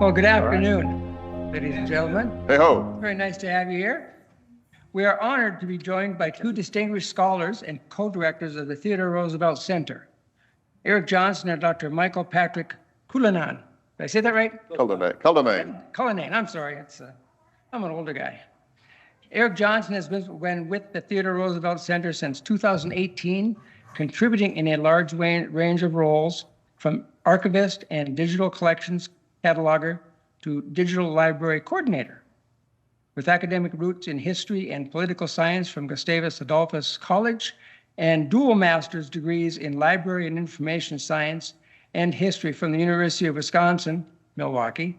Well, good afternoon, ladies and gentlemen. Hey ho. Very nice to have you here. We are honored to be joined by two distinguished scholars and co-directors of the Theodore Roosevelt Center, Eric Johnson and Dr. Michael Patrick Cullinan. Did I say that right? Cullinan, I'm sorry. I'm an older guy. Eric Johnson has been with the Theodore Roosevelt Center since 2018, contributing in a large range of roles, from archivist and digital collections cataloger to digital library coordinator. With academic roots in history and political science from Gustavus Adolphus College and dual master's degrees in library and information science and history from the University of Wisconsin, Milwaukee,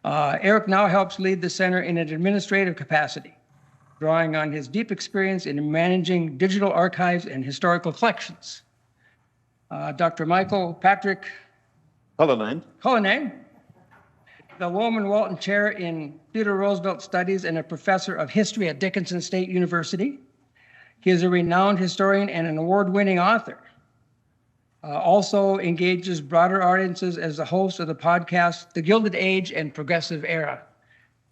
Eric now helps lead the center in an administrative capacity, drawing on his deep experience in managing digital archives and historical collections. Dr. Michael Patrick Cullinan, the Woolman Walton Chair in Theodore Roosevelt Studies and a professor of history at Jenkinson State University. He is a renowned historian and an award-winning author. Also engages broader audiences as the host of the podcast, The Gilded Age and Progressive Era.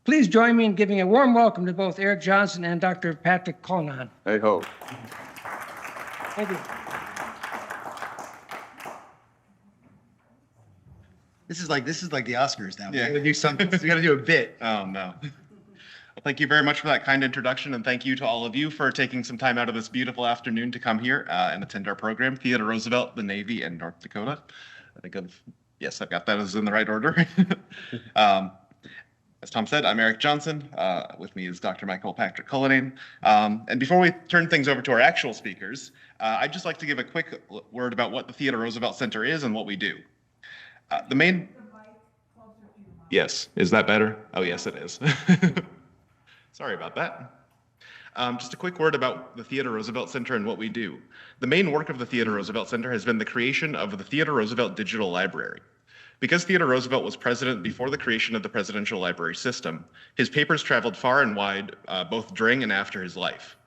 Please join me in giving a warm welcome to both Eric Johnson and Dr. Patrick Cullinan. Hey ho. Thank you. This is like the Oscars now. Yeah. We gotta do something. We gotta do a bit. Oh, no. Well, thank you very much for that kind introduction, and thank you to all of you for taking some time out of this beautiful afternoon to come here and attend our program, Theodore Roosevelt, the Navy, and North Dakota. Yes, I've got that as in the right order. As Tom said, I'm Eric Johnson. With me is Dr. Michael Patrick Cullinan. And before we turn things over to our actual speakers, I'd just like to give a quick word about what the Theodore Roosevelt Center is and what we do. The main. Yes, is that better? Oh, yes, it is. Sorry about that. Just a quick word about the Theodore Roosevelt Center and what we do. The main work of the Theodore Roosevelt Center has been the creation of the Theodore Roosevelt Digital Library. Because Theodore Roosevelt was president before the creation of the presidential library system, his papers traveled far and wide, both during and after his life.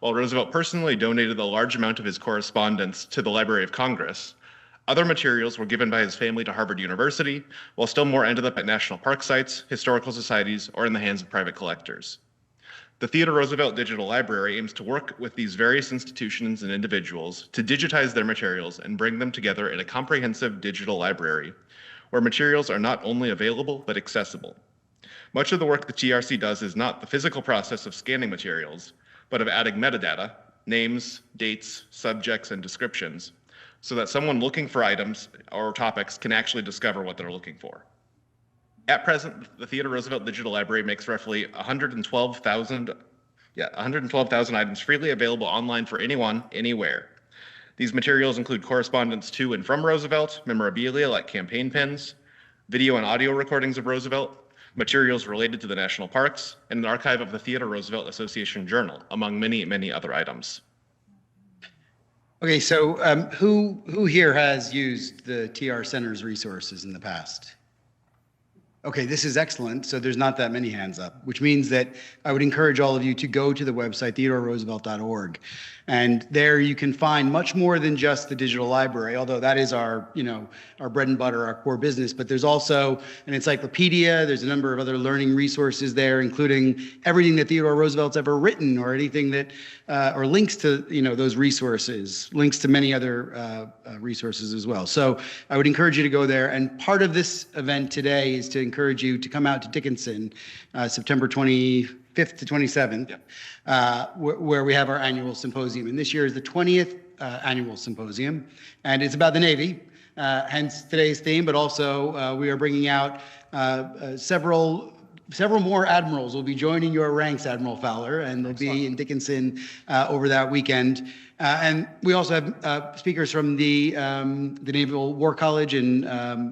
While Roosevelt personally donated a large amount of his correspondence to the Library of Congress, other materials were given by his family to Harvard University, while still more ended up at national park sites, historical societies, or in the hands of private collectors. The Theodore Roosevelt Digital Library aims to work with these various institutions and individuals to digitize their materials and bring them together in a comprehensive digital library where materials are not only available but accessible. Much of the work the TRC does is not the physical process of scanning materials, but of adding metadata, names, dates, subjects, and descriptions, so that someone looking for items or topics can actually discover what they're looking for. At present, the Theodore Roosevelt Digital Library makes roughly 112,000 items freely available online for anyone, anywhere. These materials include correspondence to and from Roosevelt, memorabilia like campaign pins, video and audio recordings of Roosevelt, materials related to the national parks, and an archive of the Theodore Roosevelt Association Journal, among many, many other items. Okay, so who here has used the TR Center's resources in the past? Okay, this is excellent. So there's not that many hands up, which means that I would encourage all of you to go to the website, theodoroosevelt.org. And there you can find much more than just the digital library, although that is our bread and butter, our core business. But there's also an encyclopedia. There's a number of other learning resources there, including everything that Theodore Roosevelt's ever written, or anything that, or links to those resources, links to many other resources as well. So I would encourage you to go there. And part of this event today is to encourage you to come out to Jenkinson, September 25th to 27th, where we have our annual symposium. And this year is the 20th annual symposium, and it's about the Navy, hence today's theme, but also we are bringing out several more admirals will be joining your ranks, Admiral Fowler, and they'll be in Jenkinson over that weekend. And we also have speakers from the Naval War College in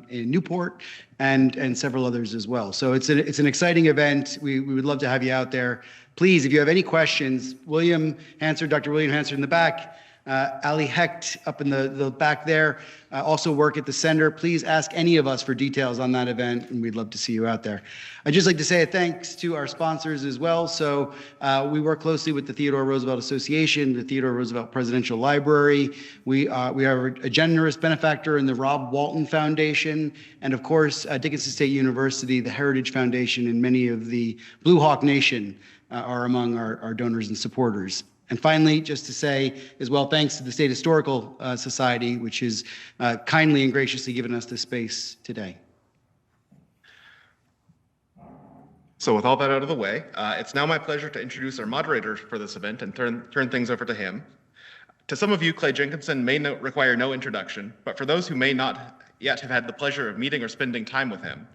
Newport, and several others as well. So it's an exciting event. We would love to have you out there. Please, if you have any questions, Dr. William Hansard in the back Ali Hecht up in the back there, also work at the center. Please ask any of us for details on that event, and we'd love to see you out there. I'd just like to say a thanks to our sponsors as well. So we work closely with the Theodore Roosevelt Association, the Theodore Roosevelt Presidential Library. We are a generous benefactor in the Rob Walton Foundation, and of course, Dickinson State University, the Heritage Foundation, and many of the Blue Hawk Nation are among our donors and supporters. And finally, just to say as well, thanks to the State Historical Society, which has kindly and graciously given us this space today. So with all that out of the way, it's now my pleasure to introduce our moderator for this event and turn things over to him. To some of you, Clay Jenkinson may require no introduction, but for those who may not yet have had the pleasure of meeting or spending time with him,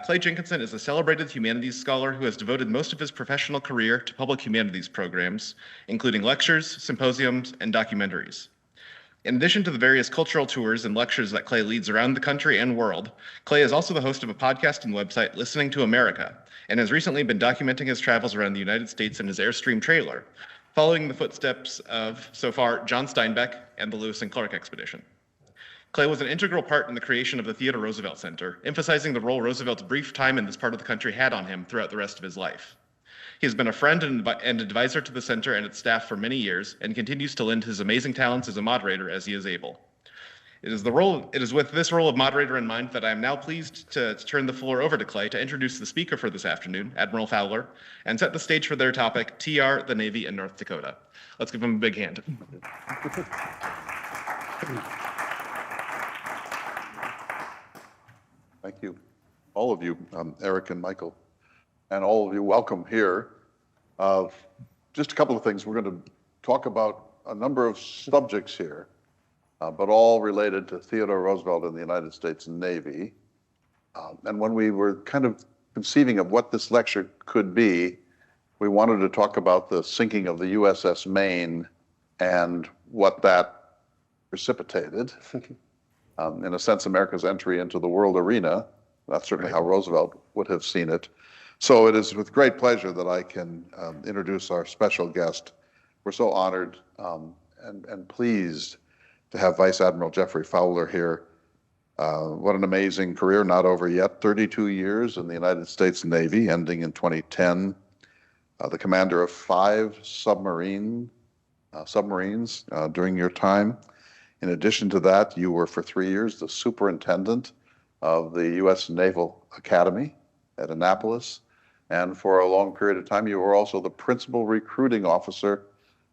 Clay Jenkinson is a celebrated humanities scholar who has devoted most of his professional career to public humanities programs, including lectures, symposiums, and documentaries. In addition to the various cultural tours and lectures that Clay leads around the country and world, Clay is also the host of a podcast and website, Listening to America, and has recently been documenting his travels around the United States in his Airstream trailer, following the footsteps of, so far, John Steinbeck and the Lewis and Clark expedition. Clay was an integral part in the creation of the Theodore Roosevelt Center, emphasizing the role Roosevelt's brief time in this part of the country had on him throughout the rest of his life. He has been a friend and advisor to the center and its staff for many years, and continues to lend his amazing talents as a moderator as he is able. It is with this role of moderator in mind that I am now pleased to turn the floor over to Clay to introduce the speaker for this afternoon, Admiral Fowler, and set the stage for their topic, TR, the Navy, and North Dakota. Let's give him a big hand. Thank you, all of you, Eric and Michael, and all of you, welcome here. Just a couple of things. We're going to talk about a number of subjects here, but all related to Theodore Roosevelt and the United States Navy. And when we were kind of conceiving of what this lecture could be, we wanted to talk about the sinking of the USS Maine and what that precipitated. In a sense, America's entry into the world arena. That's certainly how Roosevelt would have seen it. So it is with great pleasure that I can introduce our special guest. We're so honored and pleased to have Vice Admiral Jeffrey Fowler here. What an amazing career, not over yet. 32 years in the United States Navy, ending in 2010. The commander of 5 submarines during your time. In addition to that, you were for 3 years the superintendent of the U.S. Naval Academy at Annapolis. And for a long period of time, you were also the principal recruiting officer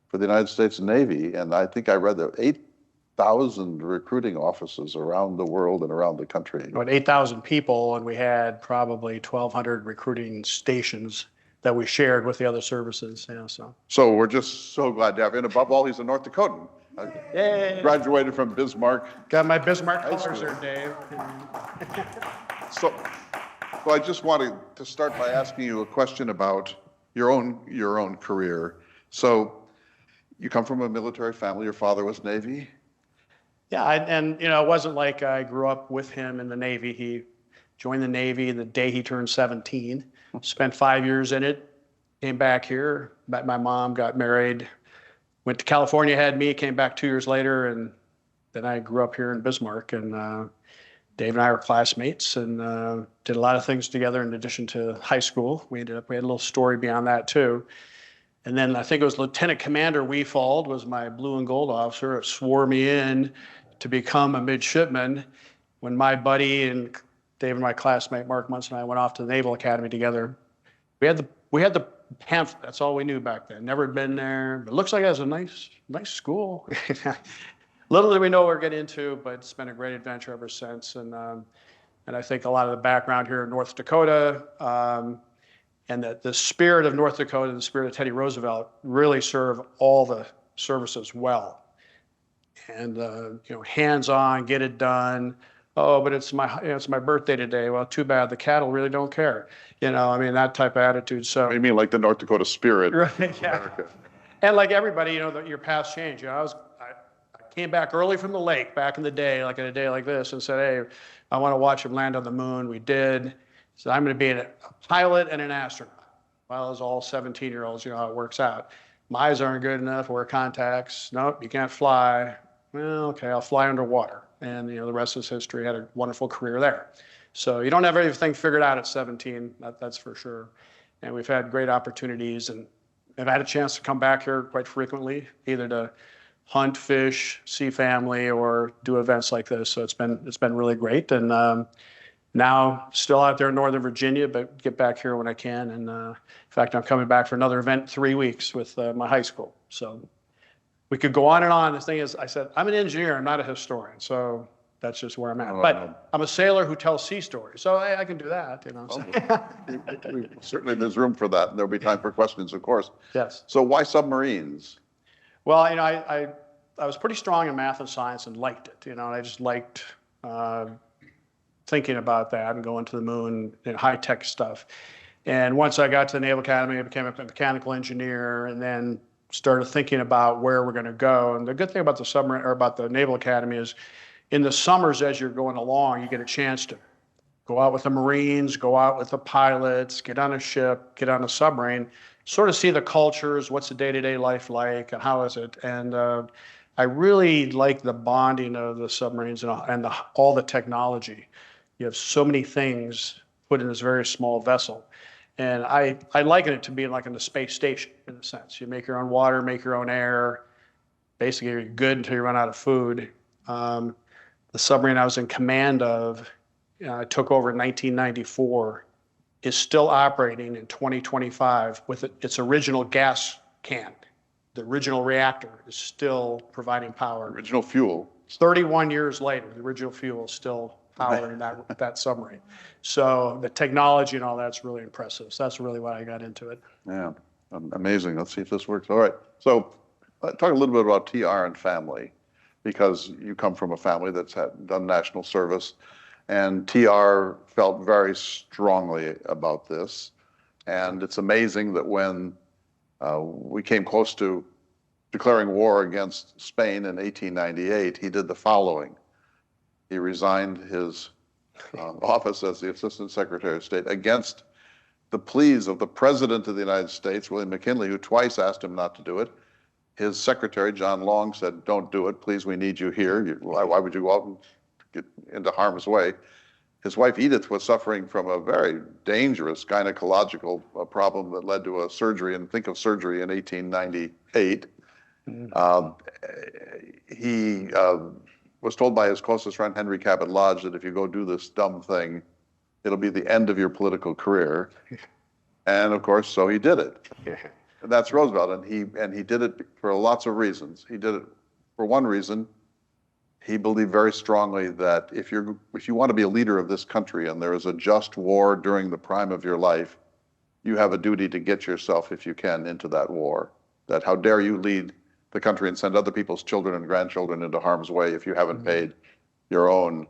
for the United States Navy. And I think I read that 8,000 recruiting offices around the world and around the country. About 8,000 people, and we had probably 1,200 recruiting stations that we shared with the other services. Yeah, so we're just so glad to have him. And above all, he's a North Dakotan. Yay. Graduated from Bismarck. Got my Bismarck colors there, Dave. So I just wanted to start by asking you a question about your own career. So you come from a military family. Your father was Navy. Yeah, and it wasn't like I grew up with him in the Navy. He joined the Navy the day he turned 17. Spent 5 years in it. Came back here. Met my mom. Got married. Went to California, had me, came back 2 years later, and then I grew up here in Bismarck. And Dave and I were classmates and did a lot of things together in addition to high school. We had a little story beyond that, too. And then I think it was Lieutenant Commander Weefald was my blue and gold officer. It swore me in to become a midshipman when my buddy and Dave and my classmate, Mark Munson, and I went off to the Naval Academy together. We had the pamphlet. That's all we knew back then. Never had been there. But it looks like it was a nice school. Little did we know what we're getting into, but it's been a great adventure ever since. And I think a lot of the background here in North Dakota and the spirit of North Dakota, the spirit of Teddy Roosevelt, really serve all the services well. And hands-on, get it done. Oh, but it's my birthday today. Well, too bad. The cattle really don't care. That type of attitude. So You mean like the North Dakota spirit? Right, yeah. America. And like everybody, your paths change. I came back early from the lake back in the day, like in a day like this, and said, hey, I want to watch him land on the moon. We did. So I'm going to be a pilot and an astronaut. Well, as all 17-year-olds, how it works out. My eyes aren't good enough, wear contacts. Nope, you can't fly. Well, okay, I'll fly underwater. And, the rest is history. Had a wonderful career there. So you don't have everything figured out at 17, that's for sure. And we've had great opportunities, and I've had a chance to come back here quite frequently, either to hunt, fish, see family, or do events like this. So it's been really great. And now still out there in Northern Virginia, but get back here when I can. And in fact, I'm coming back for another event in 3 weeks with my high school. So we could go on and on. The thing is, I said, I'm an engineer, I'm not a historian. So that's just where I'm at. But I'm a sailor who tells sea stories. So I can do that, So. Certainly there's room for that, and there'll be time for questions, of course. Yes. So why submarines? Well, I was pretty strong in math and science and liked it, and I just liked thinking about that and going to the moon and high-tech stuff. And once I got to the Naval Academy, I became a mechanical engineer, and then started thinking about where we're going to go. And the good thing about the submarine, or about the Naval Academy, is in the summers as you're going along, you get a chance to go out with the Marines, go out with the pilots, get on a ship, get on a submarine, sort of see the cultures, what's the day-to-day life like, and how is it. And I really like the bonding of the submarines and all the technology. You have so many things put in this very small vessel. And I liken it to being like in the space station, in a sense. You make your own water, make your own air. Basically, you're good until you run out of food. The submarine I was in command of, I took over in 1994, is still operating in 2025 with its original gas can. The original reactor is still providing power. Original fuel. 31 years later, the original fuel is still powering that submarine. So the technology and all that's really impressive. So that's really why I got into it. Yeah, amazing. Let's see if this works. All right. So talk a little bit about TR and family, because you come from a family that's done national service, and TR felt very strongly about this. And it's amazing that when we came close to declaring war against Spain in 1898, he did the following. He resigned his office as the Assistant Secretary of State against the pleas of the President of the United States, William McKinley, who twice asked him not to do it. His secretary, John Long, said, don't do it. Please, we need you here. Why would you go out and get into harm's way? His wife, Edith, was suffering from a very dangerous gynecological problem that led to a surgery, and think of surgery in 1898. He was told by his closest friend, Henry Cabot Lodge, that if you go do this dumb thing, it'll be the end of your political career. And of course, so he did it. And that's Roosevelt, and he did it for lots of reasons. He did it for one reason. He believed very strongly that if you want to be a leader of this country and there is a just war during the prime of your life, you have a duty to get yourself, if you can, into that war. That how dare you lead the country and send other people's children and grandchildren into harm's way if you haven't paid your own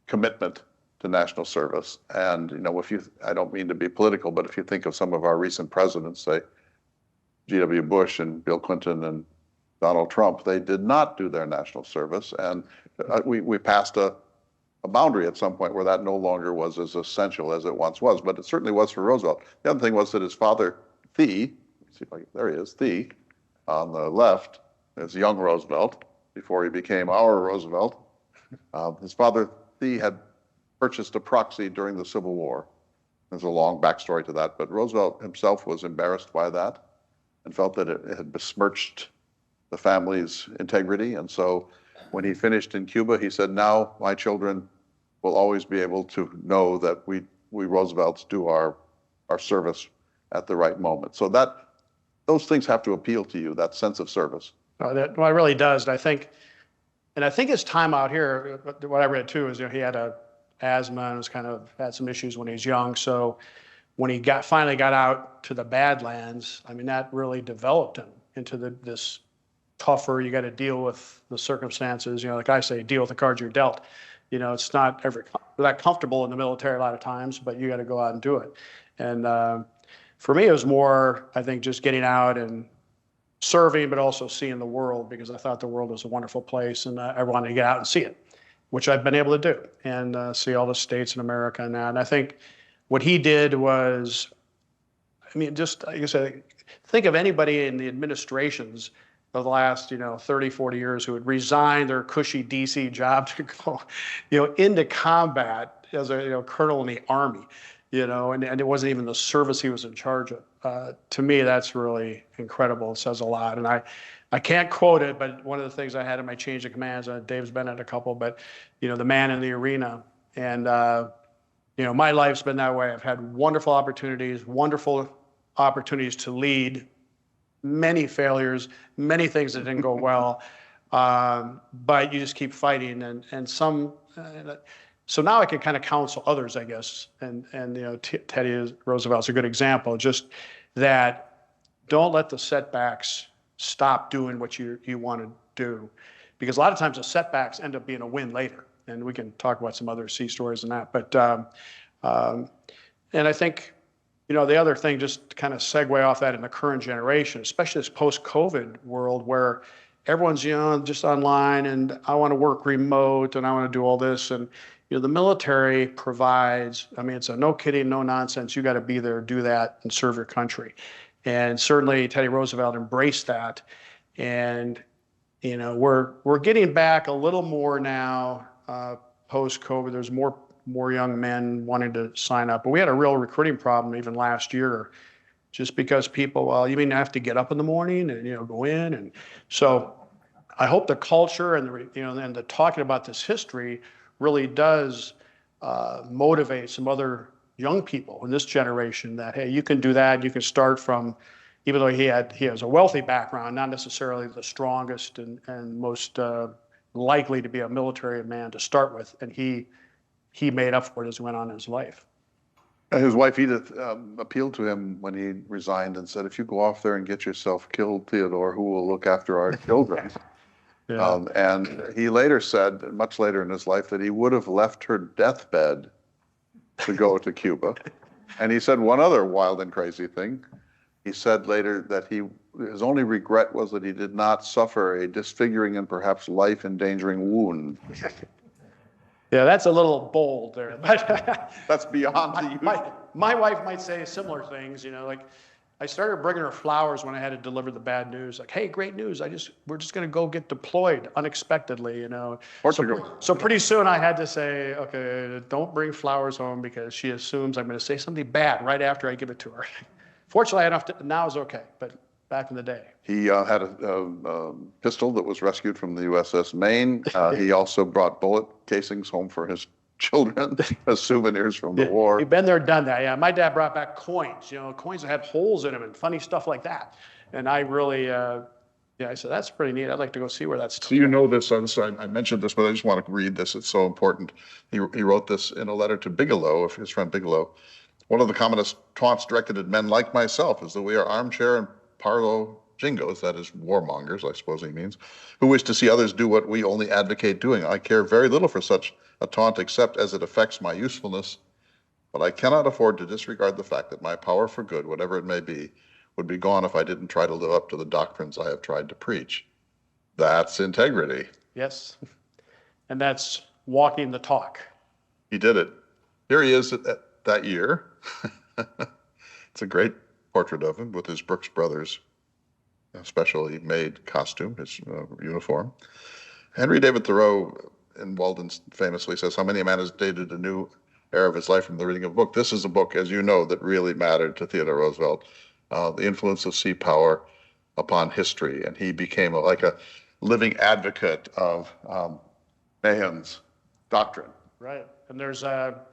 commitment to national service. And I don't mean to be political, but if you think of some of our recent presidents, say G.W. Bush and Bill Clinton and Donald Trump, they did not do their national service. And we passed a boundary at some point where that no longer was as essential as it once was, but it certainly was for Roosevelt. The other thing was that his father, there he is, Thee, on the left, is young Roosevelt, before he became our Roosevelt. His father, Thee, had purchased a proxy during the Civil War. There's a long backstory to that, but Roosevelt himself was embarrassed by that and felt that it had besmirched the family's integrity. And so when he finished in Cuba, he said, now my children will always be able to know that we Roosevelts do our service at the right moment. So those things have to appeal to you, that sense of service. Well, it really does. And I think his time out here, what I read too, is he had asthma and had some issues when he was young. So when he finally got out to the Badlands, that really developed him into this tougher, you got to deal with the circumstances, like I say, deal with the cards you're dealt. It's not that comfortable in the military a lot of times, but you got to go out and do it. And for me, it was more, I think, just getting out and serving, but also seeing the world, because I thought the world was a wonderful place, and I wanted to get out and see it, which I've been able to do, and see all the states in America and that. And I think what he did was, just like I said, think of anybody in the administrations of the last, 30, 40 years who would resign their cushy DC job to go, into combat as a, colonel in the Army, and it wasn't even the service he was in charge of. To me, that's really incredible. It says a lot. And I can't quote it, but one of the things I had in my change of commands, Dave's been at a couple, but, the man in the arena. And, my life's been that way. I've had wonderful opportunities to lead, many failures, many things that didn't go well. But you just keep fighting and so now I can kind of counsel others, I guess. And Teddy Roosevelt's a good example, just that don't let the setbacks stop doing what you want to do. Because a lot of times the setbacks end up being a win later. And we can talk about some other sea stories and that. But, and I think, the other thing, just to kind of segue off that in the current generation, especially this post-COVID world where everyone's, just online and I want to work remote and I want to do all this. And, the military provides, it's a no kidding, no nonsense. You got to be there, do that, and serve your country. And certainly Teddy Roosevelt embraced that. And, we're getting back a little more now, post-COVID. There's more young men wanting to sign up. But we had a real recruiting problem even last year, just because people, well, you mean I have to get up in the morning and, go in? And so I hope the culture and and the talking about this history really does motivate some other young people in this generation that, hey, you can do that. You can start from, even though he has a wealthy background, not necessarily the strongest and most likely to be a military man to start with. And he made up for it as he went on in his life. His wife Edith appealed to him when he resigned and said, if you go off there and get yourself killed, Theodore, who will look after our children? Yeah. And he later said, much later in his life, that he would have left her deathbed to go to Cuba. And he said one other wild and crazy thing. He said later that his only regret was that he did not suffer a disfiguring and perhaps life-endangering wound. Yeah, that's a little bold there. But that's beyond the usual. My wife might say similar things, like I started bringing her flowers when I had to deliver the bad news. Like, hey, great news! We're just going to go get deployed unexpectedly, Portugal. So pretty soon I had to say, okay, don't bring flowers home because she assumes I'm going to say something bad right after I give it to her. Fortunately, now it's okay, but back in the day. He had a pistol that was rescued from the USS Maine. He also brought bullet casings home for his children as souvenirs from the war. You've been there, done that. Yeah, my dad brought back coins, coins that had holes in them and funny stuff like that. And I really, I said, that's pretty neat. I'd like to go see where that's. So this, I mentioned this, but I just want to read this. It's so important. He wrote this in a letter to Bigelow, of his friend Bigelow. One of the commonest taunts directed at men like myself is that we are armchair and parlor jingoes, that is warmongers, I suppose he means, who wish to see others do what we only advocate doing. I care very little for such a taunt except as it affects my usefulness, but I cannot afford to disregard the fact that my power for good, whatever it may be, would be gone if I didn't try to live up to the doctrines I have tried to preach. That's integrity. Yes, and that's walking the talk. He did it. Here he is at that year. It's a great portrait of him with his Brooks Brothers specially made costume, his uniform. Henry David Thoreau in Walden famously says, how many a man has dated a new era of his life from the reading of a book. This is a book, as you know, that really mattered to Theodore Roosevelt, the influence of sea power upon history. And he became like a living advocate of Mahan's doctrine. Right. And there's a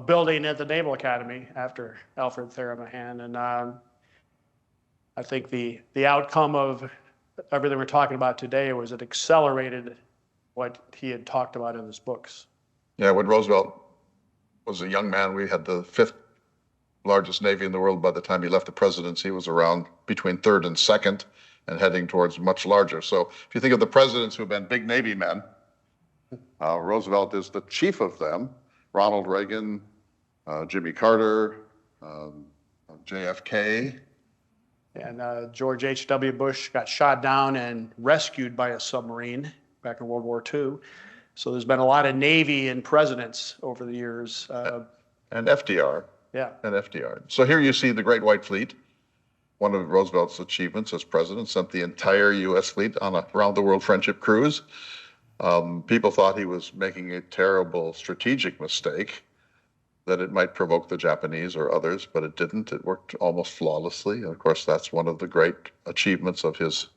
building at the Naval Academy after Alfred Thayer Mahan. And I think the outcome of everything we're talking about today was it accelerated what he had talked about in his books. Yeah, when Roosevelt was a young man, we had the 5th largest Navy in the world. By the time he left the presidency, it was around between 3rd and 2nd and heading towards much larger. So if you think of the presidents who have been big Navy men, Roosevelt is the chief of them. Ronald Reagan, Jimmy Carter, JFK. And George H.W. Bush got shot down and rescued by a submarine back in World War II. So there's been a lot of Navy and presidents over the years. And FDR. Yeah. And FDR. So here you see the Great White Fleet, one of Roosevelt's achievements as president, sent the entire U.S. fleet on a round-the-world friendship cruise. People thought he was making a terrible strategic mistake, that it might provoke the Japanese or others, but it didn't. It worked almost flawlessly. And of course, that's one of the great achievements of his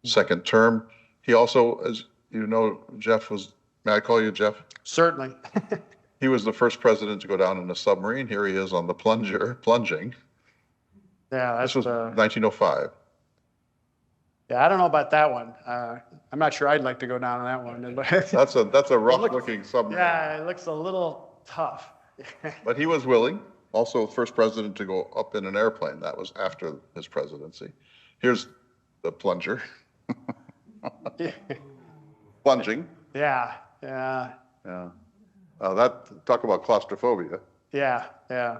second term. He also, as you know, Jeff was, may I call you Jeff? Certainly. He was the first president to go down in a submarine. Here he is on the plunger, plunging. Yeah, that's This was 1905. yeah, I don't know about that one. I'm not sure I'd like to go down on that one. That's a rough-looking submarine. Yeah, it looks a little tough. But he was willing. Also, the first president to go up in an airplane. That was after his presidency. Here's the plunger. Plunging. Yeah, yeah, Yeah. Talk about claustrophobia. yeah, yeah.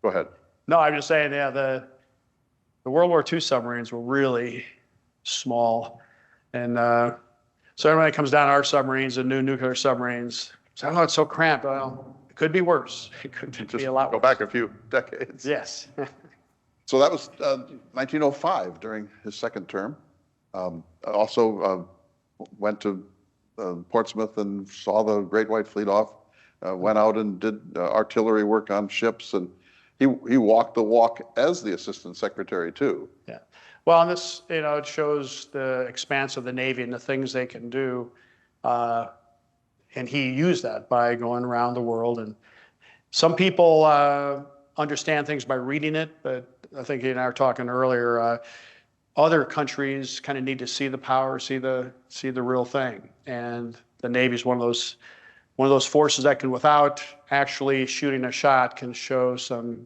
Go ahead. No, I'm just saying, yeah, the World War II submarines were really small. And so everybody comes down to our submarines and new nuclear submarines. So, oh, it's so cramped. Well, it could be worse. It could Just be a lot go worse. back a few decades. Yes. So that was 1905 during his second term. Also went to Portsmouth and saw the Great White Fleet off. Went out and did artillery work on ships, and he walked the walk as the assistant secretary too. Yeah. Well, and this, it shows the expanse of the Navy and the things they can do. And he used that by going around the world. And some people understand things by reading it, but I think you and I were talking earlier, other countries kind of need to see the power, see the real thing. And the Navy is one of those forces that can, without actually shooting a shot, can show some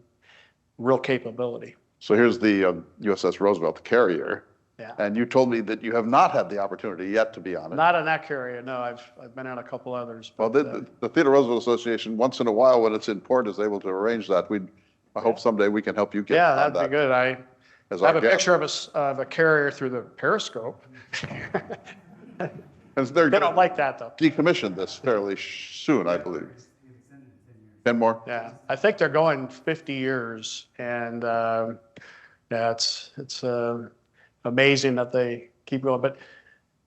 real capability. So here's the USS Roosevelt, the carrier. Yeah. And you told me that you have not had the opportunity yet to be on it. Not on that carrier, no. I've been on a couple others. Well, But, the Theodore Roosevelt Association, once in a while, when it's in port, is able to arrange that. I hope someday we can help you get yeah, on that'd that be good. I as have our a guest. picture of a carrier through the periscope. And they're They going don't to like that though. decommission this fairly soon, I believe. 10 more? Yeah, I think they're going 50 years, and yeah, it's amazing that they keep going. But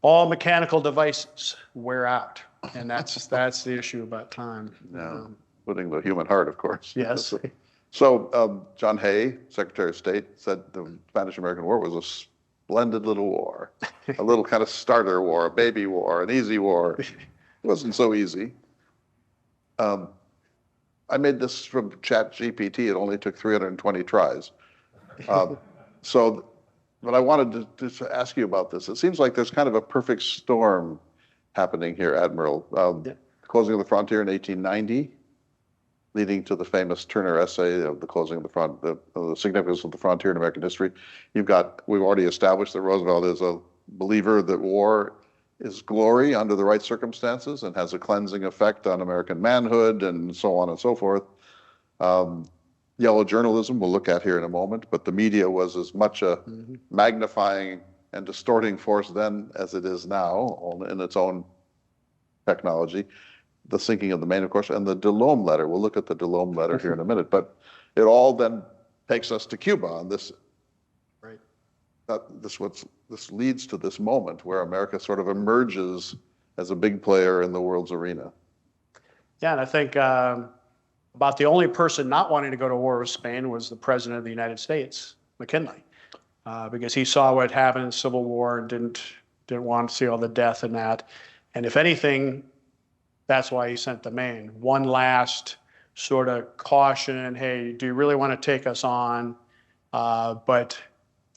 all mechanical devices wear out, and that's the issue about time. Yeah, including the human heart, of course. Yes. So John Hay, Secretary of State, said the Spanish-American War was a splendid little war, a little kind of starter war, a baby war, an easy war. It wasn't so easy. I made this from ChatGPT. It only took 320 tries. But I wanted to ask you about this. It seems like there's kind of a perfect storm happening here, Admiral. Yeah. Closing of the frontier in 1890, leading to the famous Turner essay of the closing of the significance of the frontier in American history. We've already established that Roosevelt is a believer that war is glory under the right circumstances and has a cleansing effect on American manhood and so on and so forth. Yellow journalism we'll look at here in a moment, but the media was as much a magnifying and distorting force then as it is now in its own technology. The sinking of the Maine, of course, and the Delome letter. We'll look at the Delome letter here in a minute, but it all then takes us to Cuba on this. Right. This leads to this moment where America sort of emerges as a big player in the world's arena. Yeah, and I think about the only person not wanting to go to war with Spain was the President of the United States, McKinley, because he saw what happened in the Civil War and didn't want to see all the death in that. And if anything, that's why he sent the Maine. One last sort of caution, hey, do you really want to take us on? But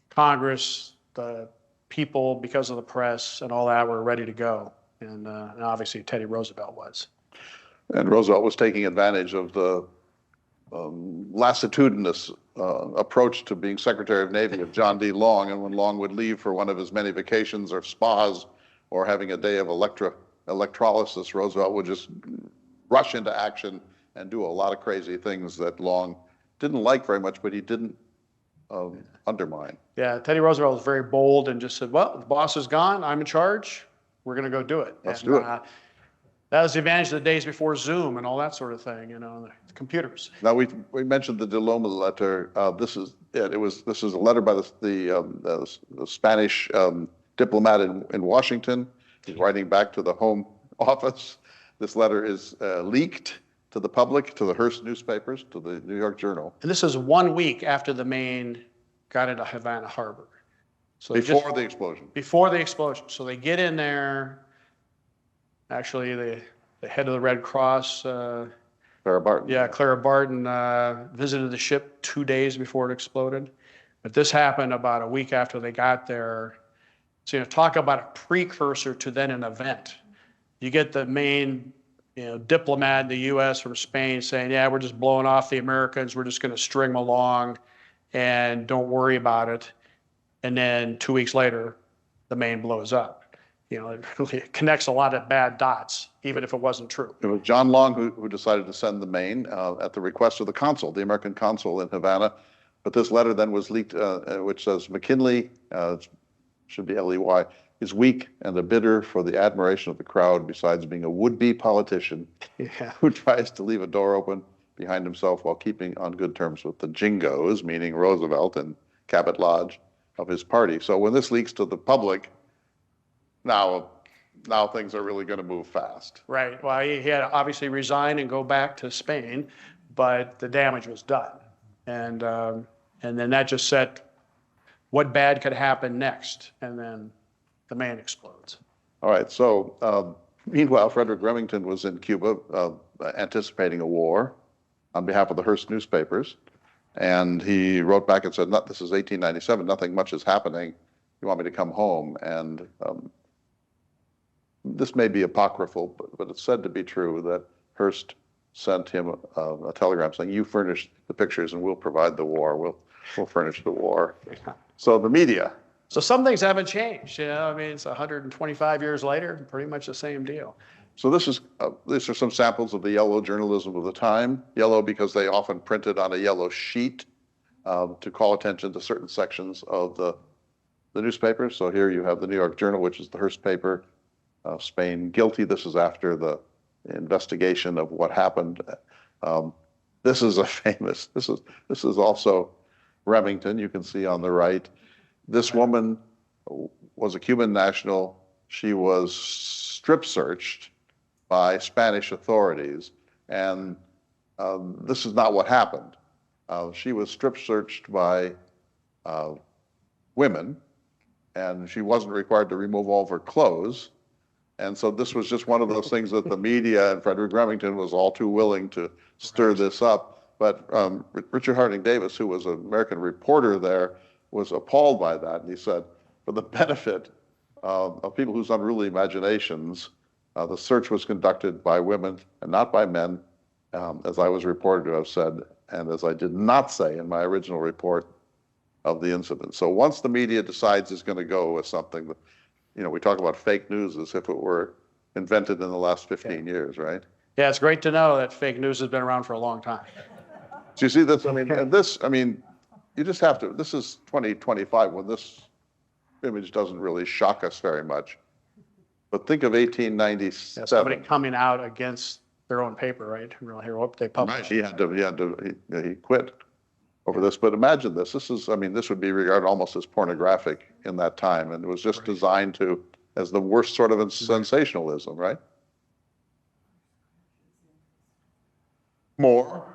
Congress, the people, because of the press and all that, were ready to go. And obviously Teddy Roosevelt was. And Roosevelt was taking advantage of the lassitudinous approach to being Secretary of Navy of John D. Long. And when Long would leave for one of his many vacations or spas or having a day of electrolysis, Roosevelt would just rush into action and do a lot of crazy things that Long didn't like very much, but he didn't undermine. Yeah, Teddy Roosevelt was very bold and just said, well, the boss is gone, I'm in charge, we're going to go do it. Let's do it. That was the advantage of the days before Zoom and all that sort of thing, the computers. Now, we mentioned the Deloma letter. This is it. This is a letter by the Spanish diplomat in Washington. He's writing back to the Home Office. This letter is leaked to the public, to the Hearst newspapers, to the New York Journal. And this is 1 week after the Maine got into Havana Harbor. So Before the explosion. Before the explosion. So they get in there. Actually, the head of the Red Cross, Clara Barton. yeah, Clara Barton, visited the ship 2 days before it exploded. But this happened about a week after they got there. So, talk about a precursor to then an event. You get the main, diplomat in the U.S. from Spain saying, yeah, we're just blowing off the Americans. We're just going to string them along and don't worry about it. And then 2 weeks later, the Maine blows up. It really connects a lot of bad dots, even if it wasn't true. It was John Long who decided to send the Maine at the request of the consul, the American consul in Havana. But this letter then was leaked, which says McKinley, should be L-E-Y, is weak and a bidder for the admiration of the crowd, besides being a would-be politician who tries to leave a door open behind himself while keeping on good terms with the jingos, meaning Roosevelt and Cabot Lodge, of his party. So when this leaks to the public, now things are really going to move fast. Right. Well, he had to obviously resign and go back to Spain, but the damage was done. And then that just set what bad could happen next. And then the Maine explodes. All right. So meanwhile, Frederick Remington was in Cuba anticipating a war on behalf of the Hearst newspapers. And he wrote back and said, this is 1897, nothing much is happening. You want me to come home? And this may be apocryphal, but it's said to be true that Hearst sent him a telegram saying, you furnish the pictures and we'll provide the war. We'll furnish the war. So the media. So some things haven't changed. It's 125 years later, pretty much the same deal. So these are some samples of the yellow journalism of the time. Yellow because they often printed on a yellow sheet to call attention to certain sections of the newspaper. So here you have the New York Journal, which is the Hearst paper. Spain guilty. This is after the investigation of what happened. This is a famous. This is also Remington. You can see on the right. This woman was a Cuban national. She was strip searched by Spanish authorities, and this is not what happened. She was strip searched by women, and she wasn't required to remove all of her clothes. And so this was just one of those things that the media and Frederick Remington was all too willing to stir this up. But Richard Harding Davis, who was an American reporter there, was appalled by that. And he said, for the benefit of people whose unruly imaginations, the search was conducted by women and not by men, as I was reported to have said, and as I did not say in my original report of the incident. So once the media decides it's going to go with something, we talk about fake news as if it were invented in the last 15 years, right? Yeah, it's great to know that fake news has been around for a long time. So you see this, you just have to, this is 2025 when this image doesn't really shock us very much. But think of 1897. Yeah, somebody coming out against their own paper, right? Really hear what they published. Right. He quit over this. But imagine this. This would be regarded almost as pornographic in that time. And it was just designed as the worst sort of sensationalism, right? More.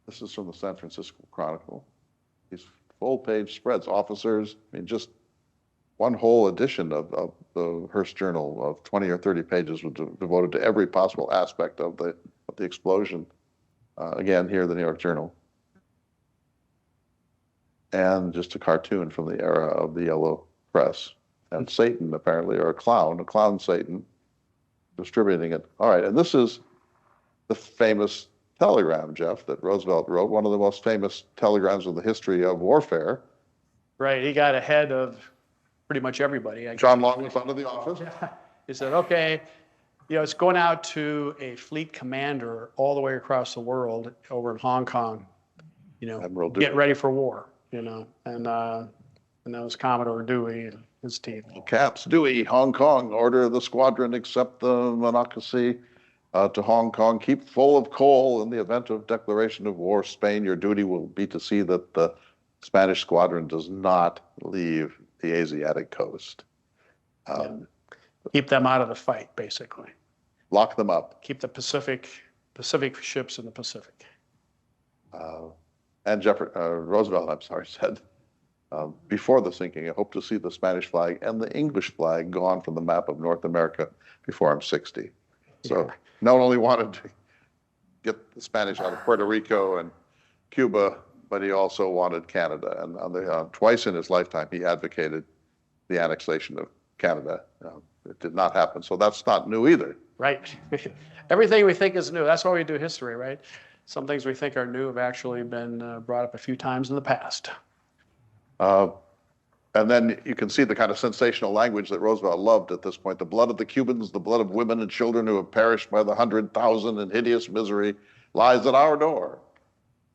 This is from the San Francisco Chronicle. These full-page spreads, officers, just one whole edition of the Hearst Journal of 20 or 30 pages was devoted to every possible aspect of the explosion. Again, here, the New York Journal. And just a cartoon from the era of the yellow press. And Satan, apparently, or a clown Satan, distributing it. All right, and this is the famous telegram, Jeff, that Roosevelt wrote, one of the most famous telegrams in the history of warfare. Right, he got ahead of pretty much everybody. John Long was out of the office. He said, okay, it's going out to a fleet commander all the way across the world over in Hong Kong, Admiral get ready for war, and and that was Commodore Dewey and his team. Caps Dewey, Hong Kong, order the squadron accept the Monocacy to Hong Kong. Keep full of coal in the event of declaration of war. Spain, your duty will be to see that the Spanish squadron does not leave the Asiatic coast. Keep them out of the fight, basically. Lock them up. Keep the Pacific ships in the Pacific. And Roosevelt, I'm sorry, said, before the sinking, I hope to see the Spanish flag and the English flag gone from the map of North America before I'm 60. So not only wanted to get the Spanish out of Puerto Rico and Cuba, but he also wanted Canada. And twice in his lifetime, he advocated the annexation of Canada. It did not happen. So that's not new either. Right. Everything we think is new. That's why we do history, right? Some things we think are new have actually been brought up a few times in the past. And then you can see the kind of sensational language that Roosevelt loved at this point. The blood of the Cubans, the blood of women and children who have perished by the 100,000 in hideous misery lies at our door.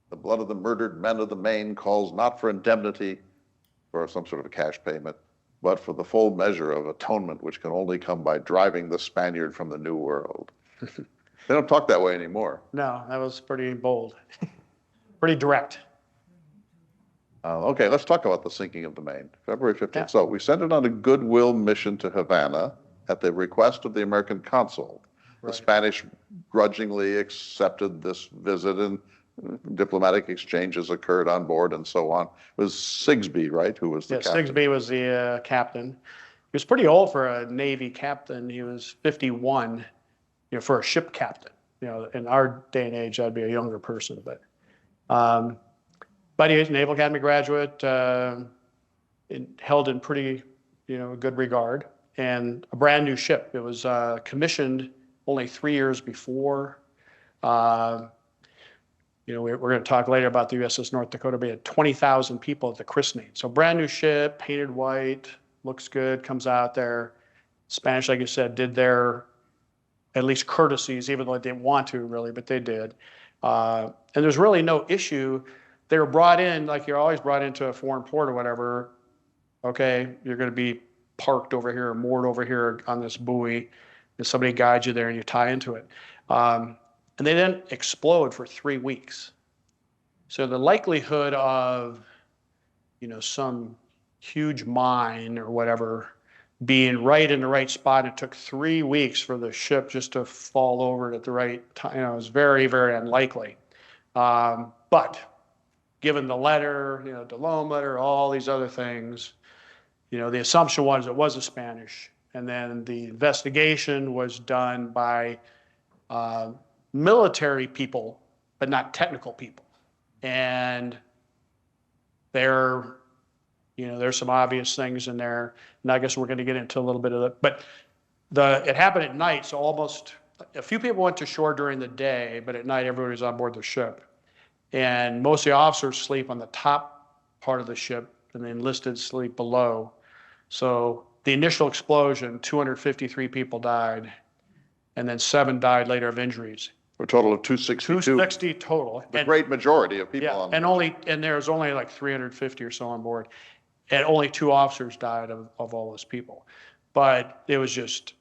The blood of the murdered men of the Maine calls not for indemnity or some sort of a cash payment, but for the full measure of atonement, which can only come by driving the Spaniard from the New World. They don't talk that way anymore. No, that was pretty bold, pretty direct. Okay, let's talk about the sinking of the Maine, February 15th. Yeah. So we sent it on a goodwill mission to Havana at the request of the American consul. The Right. Spanish grudgingly accepted this visit, and diplomatic exchanges occurred on board and so on. It was Sigsbee, right, who was the captain? Sigsbee was the captain. He was pretty old for a Navy captain. He was 51, for a ship captain. In our day and age, I'd be a younger person, but he was a Naval Academy graduate, held in pretty, good regard, and a brand new ship. It was commissioned only 3 years before. We're going to talk later about the USS North Dakota. We had 20,000 people at the christening. So brand new ship, painted white, looks good, comes out there. Spanish, like you said, did their at least courtesies, even though they didn't want to really, but they did. And there's really no issue. They were brought in, like you're always brought into a foreign port or whatever. Okay, you're going to be parked over here, moored over here on this buoy, and somebody guides you there and you tie into it. And they didn't explode for 3 weeks. So the likelihood of, some huge mine or whatever being right in the right spot, it took 3 weeks for the ship just to fall over at the right time. It was very, very unlikely. But given the letter, the loan letter, all these other things, the assumption was it was a Spanish. And then the investigation was done by military people, but not technical people. And there's some obvious things in there. And I guess we're going to get into a little bit of that. But it happened at night, so almost a few people went to shore during the day, but at night everybody was on board the ship. And most of the officers sleep on the top part of the ship, and the enlisted sleep below. So the initial explosion, 253 people died, and then 7 died later of injuries. For a total of 262. 260 total. The great majority of people on And there's only like 350 or so on board. And only 2 officers died of all those people. But it was just,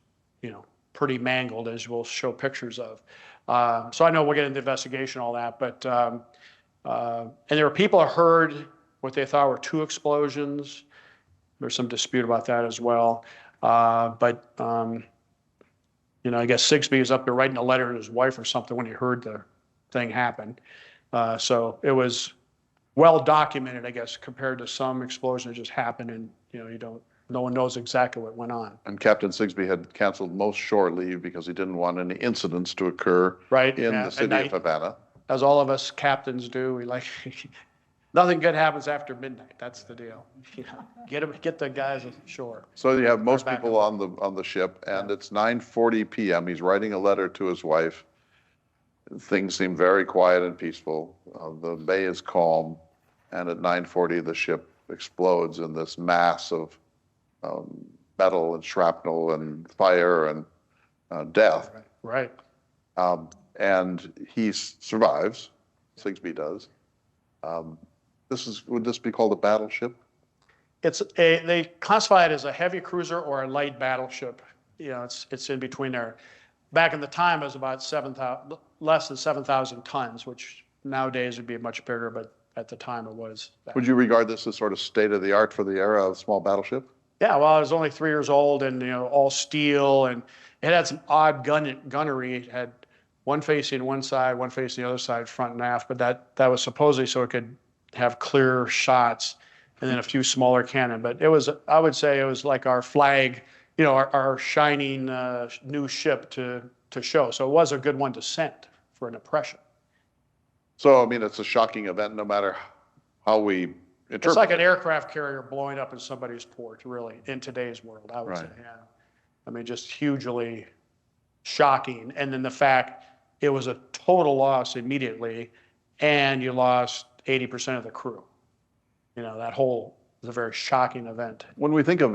pretty mangled, as we'll show pictures of. So I know we'll get into the investigation, all that, but, and there were people who heard what they thought were 2 explosions. There's some dispute about that as well. I guess Sigsbee was up there writing a letter to his wife or something when he heard the thing happen. So it was well documented, I guess, compared to some explosions that just happened and, no one knows exactly what went on. And Captain Sigsbee had canceled most shore leave because he didn't want any incidents to occur in the city of Havana. As all of us captains do, we like, nothing good happens after midnight. That's the deal. Get the guys ashore. So you have most people on the ship, and it's 9:40 p.m. He's writing a letter to his wife. Things seem very quiet and peaceful. The bay is calm, and at 9:40 the ship explodes in this mass of metal and shrapnel and fire and death. Right. And he survives. Sigsbee does. Would this be called a battleship? they classify it as a heavy cruiser or a light battleship. It's in between there. Back in the time, it was about less than 7,000 tons, which nowadays would be much bigger, but at the time it was. Would you regard this as sort of state of the art for the era of small battleship? Yeah, well, I was only 3 years old, and all steel, and it had some odd gunnery. It had one facing one side, one facing the other side, front and aft, but that was supposedly so it could have clear shots, and then a few smaller cannon. But I would say it was like our flag, our shining new ship to show. So it was a good one to send for an impression. So, I mean, it's a shocking event no matter how we interpret It's like an it. aircraft carrier blowing up in somebody's port, really, in today's world, I would say, Right. yeah. I mean, just hugely shocking. And then the fact it was a total loss immediately, and you lost 80% of the crew. That whole was a very shocking event. When we think of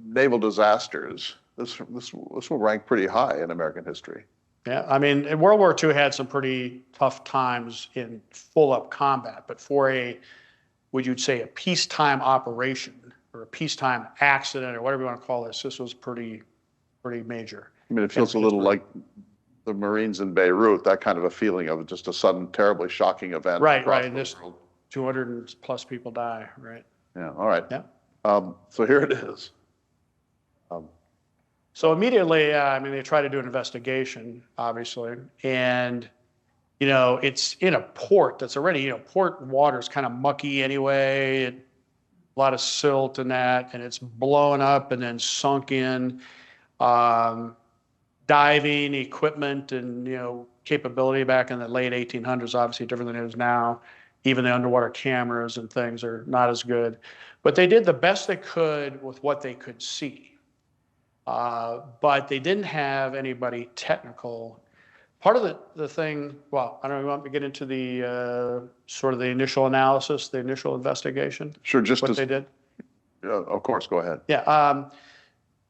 naval disasters, this will rank pretty high in American history. Yeah, I mean, World War II had some pretty tough times in full-up combat, but for would you say a peacetime operation or a peacetime accident or whatever you want to call this was pretty major. I mean, it feels a little like the Marines in Beirut, that kind of a feeling of just a sudden, terribly shocking event. Right. The This world. 200 plus people die, right? Yeah, all right. Yeah. So here it is. So immediately, they try to do an investigation, obviously, and it's in a port that's already, port water is kind of mucky anyway, a lot of silt and that, and it's blown up and then sunk in. Diving equipment and capability back in the late 1800s, obviously different than it is now. Even the underwater cameras and things are not as good, but they did the best they could with what they could see. But they didn't have anybody technical. Part of the thing, well, I don't know, you want me to get into the sort of the initial analysis, the initial investigation? Sure, just What as, they did? of course, go ahead. Yeah.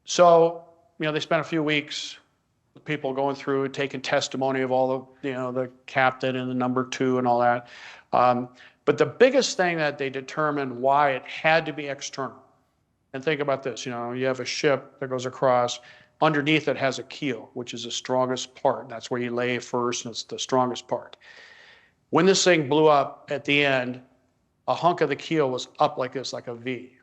So, they spent a few weeks with people going through, taking testimony of all the captain and the number 2 and all that. But the biggest thing that they determined why it had to be external. And think about this, you have a ship that goes across, underneath it has a keel, which is the strongest part. That's where you lay first, and it's the strongest part. When this thing blew up at the end, a hunk of the keel was up like this, like a V.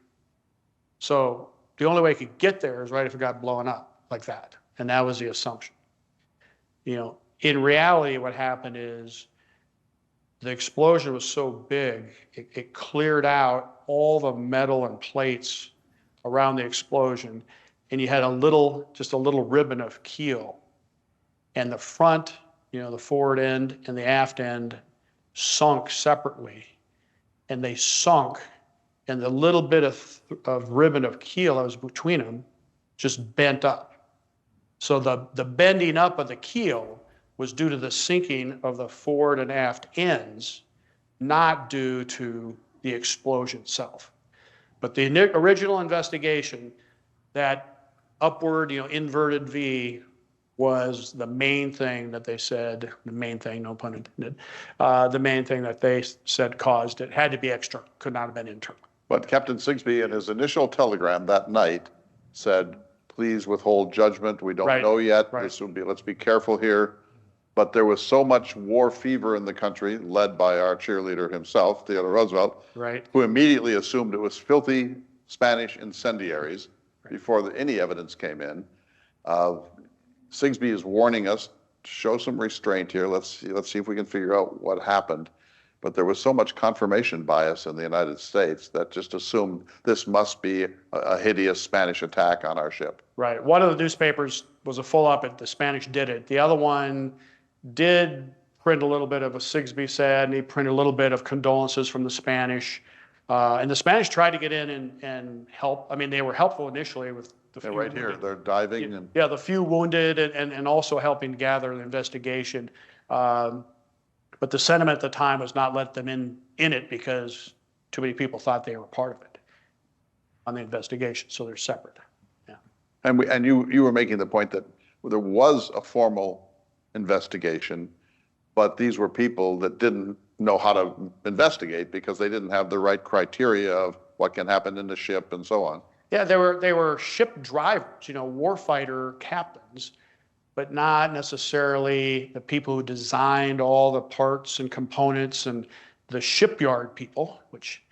So the only way it could get there is right if it got blown up like that. And that was the assumption. In reality, what happened is the explosion was so big, it cleared out all the metal and plates around the explosion, and you had just a little ribbon of keel. And the front, the forward end and the aft end sunk separately. And they sunk, and the little bit of ribbon of keel that was between them just bent up. So the bending up of the keel was due to the sinking of the forward and aft ends, not due to the explosion itself. But the original investigation, that upward, inverted V, was the main thing that they said, the main thing, no pun intended, the main thing that they said caused it. Had to be external, could not have been internal. But Captain Sigsbee, in his initial telegram that night, said, please withhold judgment. We don't know yet. Right. Let's be careful here. But there was so much war fever in the country, led by our cheerleader himself, Theodore Roosevelt, Right. who immediately assumed it was filthy Spanish incendiaries before any evidence came in. Sigsbee is warning us to show some restraint here. Let's see if we can figure out what happened. But there was so much confirmation bias in the United States that just assumed this must be a hideous Spanish attack on our ship. Right. One of the newspapers was a full up at the Spanish did it. The other one did print a little bit of a Sigsbee said, and he printed a little bit of condolences from the Spanish. And the Spanish tried to get in and help. I mean, they were helpful initially with the They're few right here. wounded. They're diving and Yeah, the few wounded and also helping gather the investigation. But the sentiment at the time was not let them in it because too many people thought they were part of it on the investigation. So they're separate. Yeah. and you were making the point that there was a formal investigation, but these were people that didn't know how to investigate because they didn't have the right criteria of what can happen in the ship and so on. Yeah, they were ship drivers, warfighter captains, but not necessarily the people who designed all the parts and components, and the shipyard people, which,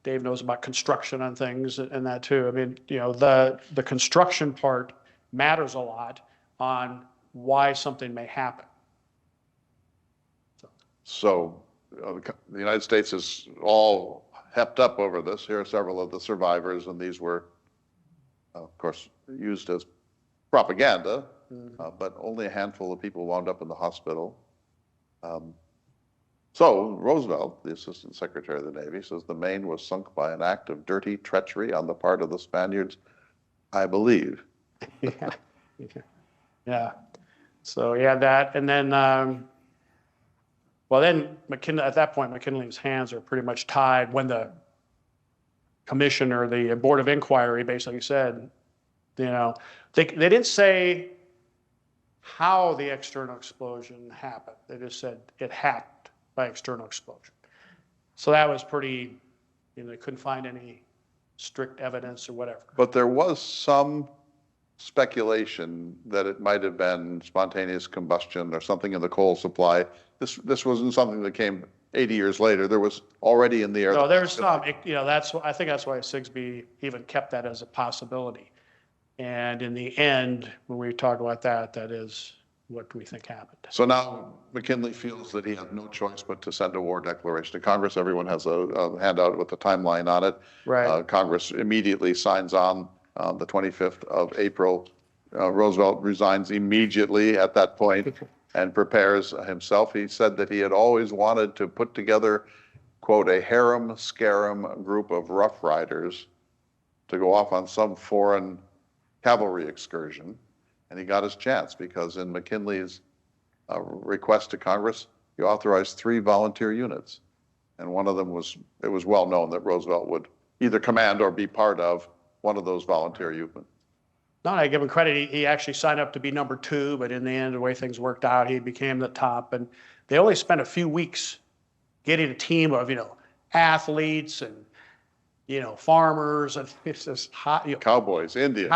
Dave knows about construction on things and that too. I mean, the construction part matters a lot on why something may happen. So the United States is all hepped up over this. Here are several of the survivors, and these were, of course, used as propaganda, but only a handful of people wound up in the hospital. So Roosevelt, the Assistant Secretary of the Navy, says the Maine was sunk by an act of dirty treachery on the part of the Spaniards, I believe. Yeah. So yeah, that, and then, then McKinley, at that point, McKinley's hands are pretty much tied when the commission or the Board of Inquiry basically said, they didn't say how the external explosion happened. They just said it happened by external explosion. So that was pretty, they couldn't find any strict evidence or whatever. But there was some speculation that it might have been spontaneous combustion or something in the coal supply. This wasn't something that came 80 years later. There was already in the air. No, there's some, I think that's why Sigsbee even kept that as a possibility. And in the end, when we talk about that, that is what we think happened. So now McKinley feels that he had no choice but to send a war declaration to Congress. Everyone has a handout with the timeline on it. Right. Congress immediately signs on the 25th of April. Roosevelt resigns immediately at that point and prepares himself. He said that he had always wanted to put together, quote, a harum-scarum group of Rough Riders to go off on some foreign cavalry excursion. And he got his chance because in McKinley's request to Congress, he authorized 3 volunteer units. And one of them it was well known that Roosevelt would either command or be part of one of those volunteer units. No, I give him credit. He actually signed up to be number 2, but in the end, the way things worked out, he became the top. And they only spent a few weeks getting a team of, athletes and, farmers and it's just hot, Cowboys, Indians.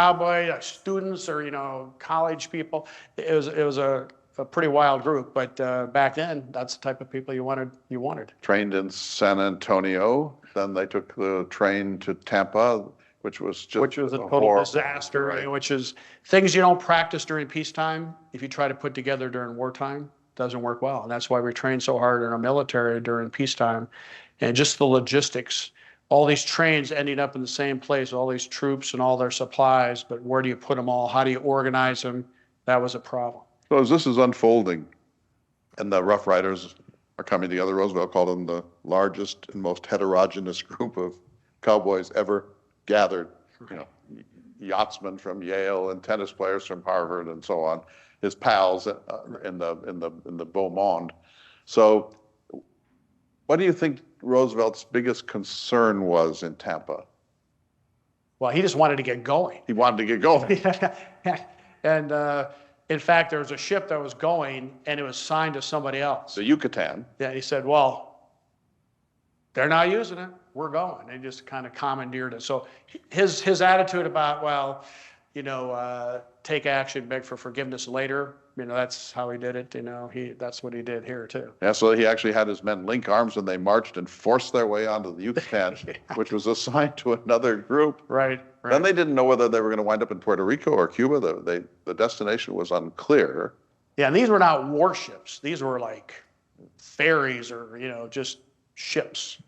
Students or, college people. It was a pretty wild group, but back then, that's the type of people you wanted. Trained in San Antonio. Then they took the train to Tampa, which was a total disaster, right? Which is things you don't practice during peacetime. If you try to put together during wartime, it doesn't work well. And that's why we train so hard in our military during peacetime. And just the logistics, all these trains ending up in the same place, all these troops and all their supplies, but where do you put them all? How do you organize them? That was a problem. So as this is unfolding and the Rough Riders are coming together, Roosevelt called them the largest and most heterogeneous group of cowboys ever gathered, yachtsmen from Yale and tennis players from Harvard and so on, his pals in the beau monde. So what do you think Roosevelt's biggest concern was in Tampa? Well, he just wanted to get going. He wanted to get going. And in fact, there was a ship that was going and it was signed to somebody else. The Yucatan. Yeah, he said, well, they're not using it. We're going. They just kind of commandeered it. So his attitude about, take action, beg for forgiveness later, that's how he did it. That's what he did here too. Yeah, so he actually had his men link arms and they marched and forced their way onto the Yucatan, which was assigned to another group. Right. Then they didn't know whether they were going to wind up in Puerto Rico or Cuba. The destination was unclear. Yeah, and these were not warships. These were like ferries or, just ships.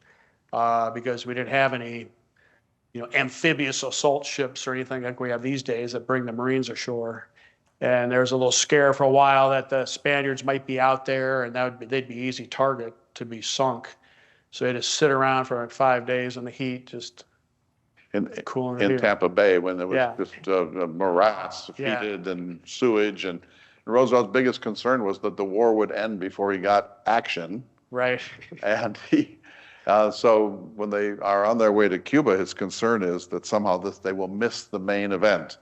Because we didn't have any, amphibious assault ships or anything like we have these days that bring the Marines ashore. And there was a little scare for a while that the Spaniards might be out there and they'd be easy target to be sunk. So they had to sit around for like 5 days in the heat, just cooling in Tampa Bay when there was just a morass, heated and sewage. And Roosevelt's biggest concern was that the war would end before he got action. Right. And so when they are on their way to Cuba, his concern is that somehow they will miss the main event,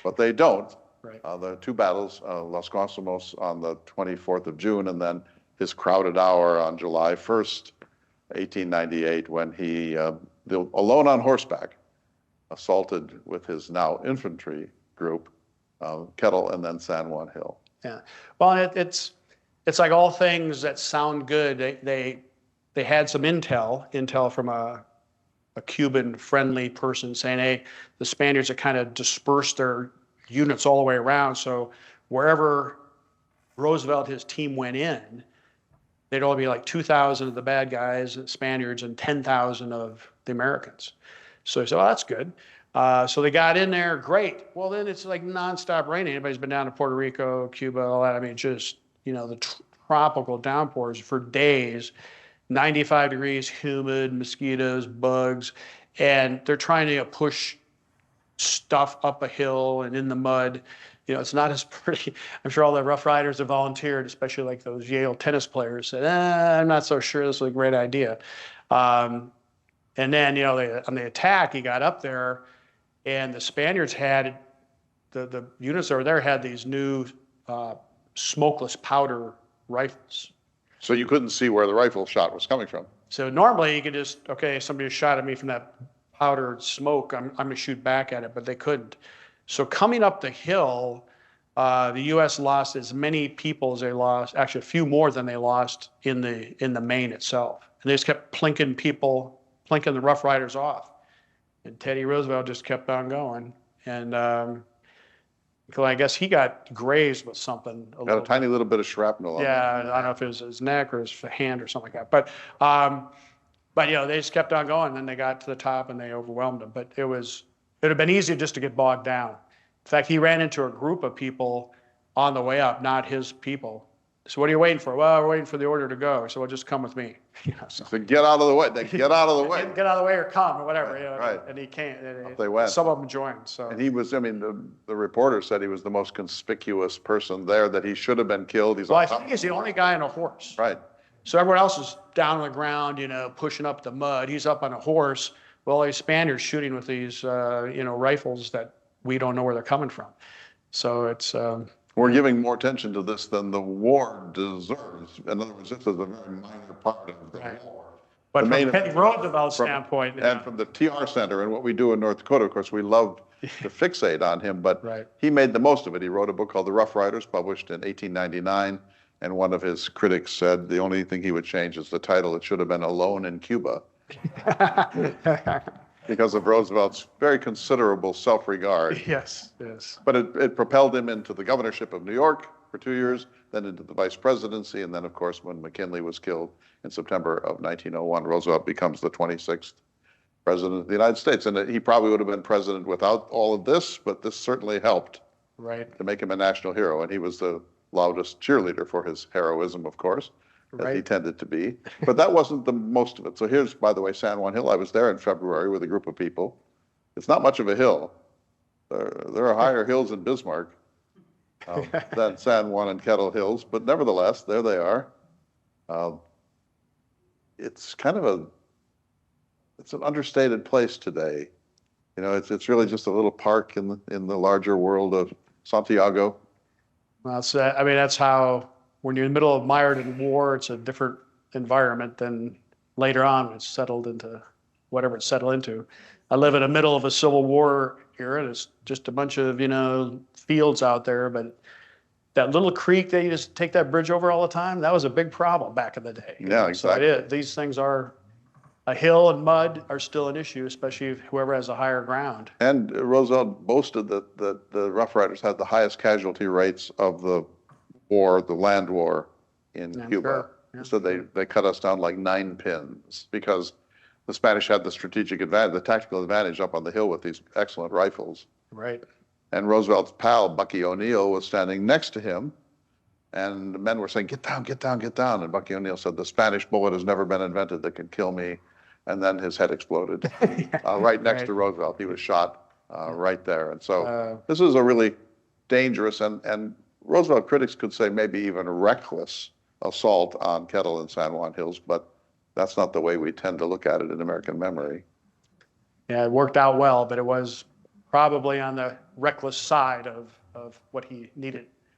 but they don't. Right. The 2 battles, Los Cosmos on the 24th of June, and then his crowded hour on July 1st, 1898, when he alone on horseback, assaulted with his now infantry group, Kettle and then San Juan Hill. Yeah. Well, it's like all things that sound good. They had some intel from a Cuban friendly person saying, hey, the Spaniards had kind of dispersed their units all the way around. So wherever Roosevelt, his team went in, they'd only be like 2,000 of the bad guys, the Spaniards, and 10,000 of the Americans. So he said, well, that's good. So they got in there, great. Well, then it's like nonstop raining. Anybody's been down to Puerto Rico, Cuba, all that. I mean, just, the tropical downpours for days, 95 degrees, humid, mosquitoes, bugs, and they're trying to push stuff up a hill and in the mud. It's not as pretty. I'm sure all the Rough Riders have volunteered, especially like those Yale tennis players said, I'm not so sure this is a great idea. And then, on the attack, he got up there and the Spaniards had, the units over there had these new smokeless powder rifles. So you couldn't see where the rifle shot was coming from. So normally you could just, okay, somebody shot at me from that powdered smoke, I'm going to shoot back at it, but they couldn't. So coming up the hill, the U.S. lost as many people as they lost, actually a few more than they lost in the Maine itself. And they just kept plinking the Rough Riders off. And Teddy Roosevelt just kept on going. And I guess he got grazed with something. Got a tiny little bit of shrapnel on Yeah, I don't know if it was his neck or his hand or something like that. But they just kept on going. Then they got to the top and they overwhelmed him. But it'd have been easier just to get bogged down. In fact, he ran into a group of people on the way up, not his people. So what are you waiting for? Well, we're waiting for the order to go. So well, just come with me. So get out of the way. They get out of the way. Get out of the way or come or whatever. Right. And he can't. They went. Some of them joined. So. And he was, the reporter said he was the most conspicuous person there, that he should have been killed. Well, I think he's the only guy on a horse. Right. So everyone else is down on the ground, pushing up the mud. He's up on a horse. Well, these Spaniards shooting with these, rifles that we don't know where they're coming from. So it's. We're giving more attention to this than the war deserves. In other words, this is a very minor part of the war. But from Teddy Roosevelt's standpoint. And from the TR Center and what we do in North Dakota, of course, we love to fixate on him, but he made the most of it. He wrote a book called The Rough Riders, published in 1899, and one of his critics said the only thing he would change is the title. It should have been Alone in Cuba. Because of Roosevelt's very considerable self-regard. Yes. But it propelled him into the governorship of New York for 2 years, then into the vice presidency, and then, of course, when McKinley was killed in September of 1901, Roosevelt becomes the 26th president of the United States. And he probably would have been president without all of this, but this certainly helped to make him a national hero. And he was the loudest cheerleader for his heroism, of course. As he tended to be. But that wasn't the most of it. So here's, by the way, San Juan Hill. I was there in February with a group of people. It's not much of a hill. There are higher hills in Bismarck than San Juan and Kettle Hills, but nevertheless, there they are. It's kind of it's an understated place today. It's really just a little park in the larger world of Santiago. Well, that's how. When you're in the middle of mired in war, it's a different environment than later on when it's settled into whatever it's settled into. I live in the middle of a Civil War era, and it's just a bunch of, fields out there. But that little creek that you just take that bridge over all the time, that was a big problem back in the day. Yeah, exactly. So these things are, a hill and mud are still an issue, especially if whoever has a higher ground. And Roosevelt boasted that the Rough Riders had the highest casualty rates of the war, the land war in Cuba. So they cut us down like 9 pins because the Spanish had the strategic advantage, the tactical advantage up on the hill with these excellent rifles. Right. And Roosevelt's pal, Bucky O'Neill, was standing next to him. And the men were saying, get down, get down, get down. And Bucky O'Neill said, the Spanish bullet has never been invented that can kill me. And then his head exploded right next to Roosevelt. He was shot right there. And so this is a really dangerous and Roosevelt critics could say maybe even reckless assault on Kettle and San Juan Hills, but that's not the way we tend to look at it in American memory. Yeah, it worked out well, but it was probably on the reckless side of what he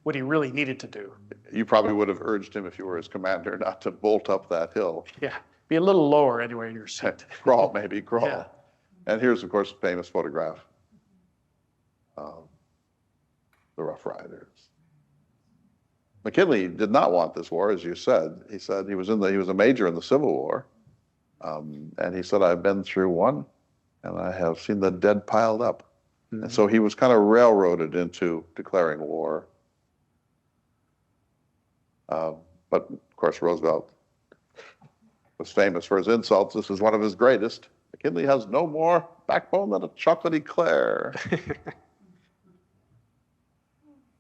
really needed to do. You probably would have urged him, if you were his commander, not to bolt up that hill. Yeah, Be a little lower anyway in your seat. Crawl, maybe, crawl. Yeah. And here's, of course, a famous photograph. The Rough Riders. McKinley did not want this war, as you said. He said he was a major in the Civil War. And he said, I've been through one and I have seen the dead piled up. And so he was kind of railroaded into declaring war. But of course, Roosevelt was famous for his insults. This is one of his greatest. McKinley has no more backbone than a chocolate eclair.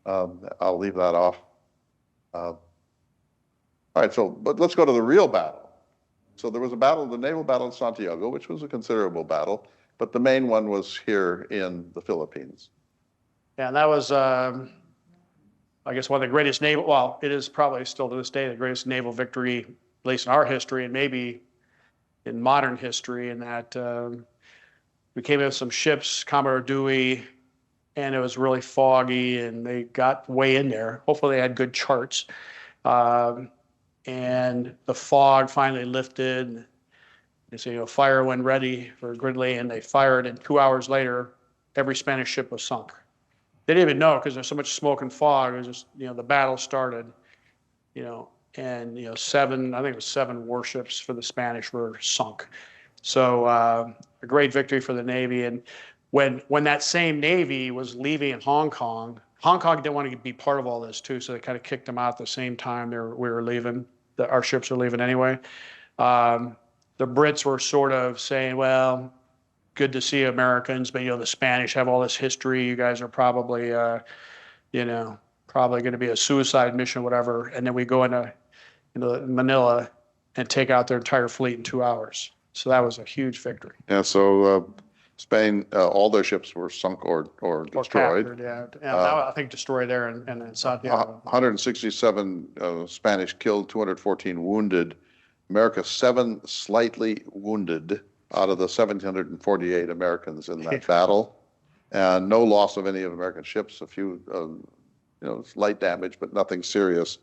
I'll leave that off. All right, but let's go to the real battle. So there was a battle, the naval battle of Santiago, which was a considerable battle, but the main one was here in the Philippines. Yeah, and that was, I guess, one of the greatest naval, well, it is probably still to this day the greatest naval victory, at least in our history, and maybe in modern history, in that we came in with some ships, Commodore Dewey, and it was really foggy, and they got way in there. Hopefully they had good charts. And the fog finally lifted. They say, fire when ready for Gridley, and they fired, and 2 hours later, every Spanish ship was sunk. They didn't even know because there's so much smoke and fog. It was just, the battle started, and, seven warships for the Spanish were sunk. So a great victory for the Navy. And when that same Navy was leaving Hong Kong didn't want to be part of all this too, so they kind of kicked them out at the same time we were leaving. Our ships were leaving anyway. The Brits were sort of saying, well, good to see Americans, but the Spanish have all this history. You guys are probably, probably going to be a suicide mission, or whatever. And then we go into Manila and take out their entire fleet in 2 hours. So that was a huge victory. Yeah, so Spain, all their ships were sunk or destroyed. Or captured, yeah. I think destroyed there in Santiago. 167 Spanish killed, 214 wounded. America, 7 slightly wounded out of the 1,748 Americans in that battle. And no loss of any of American ships, a few, slight damage, but nothing serious.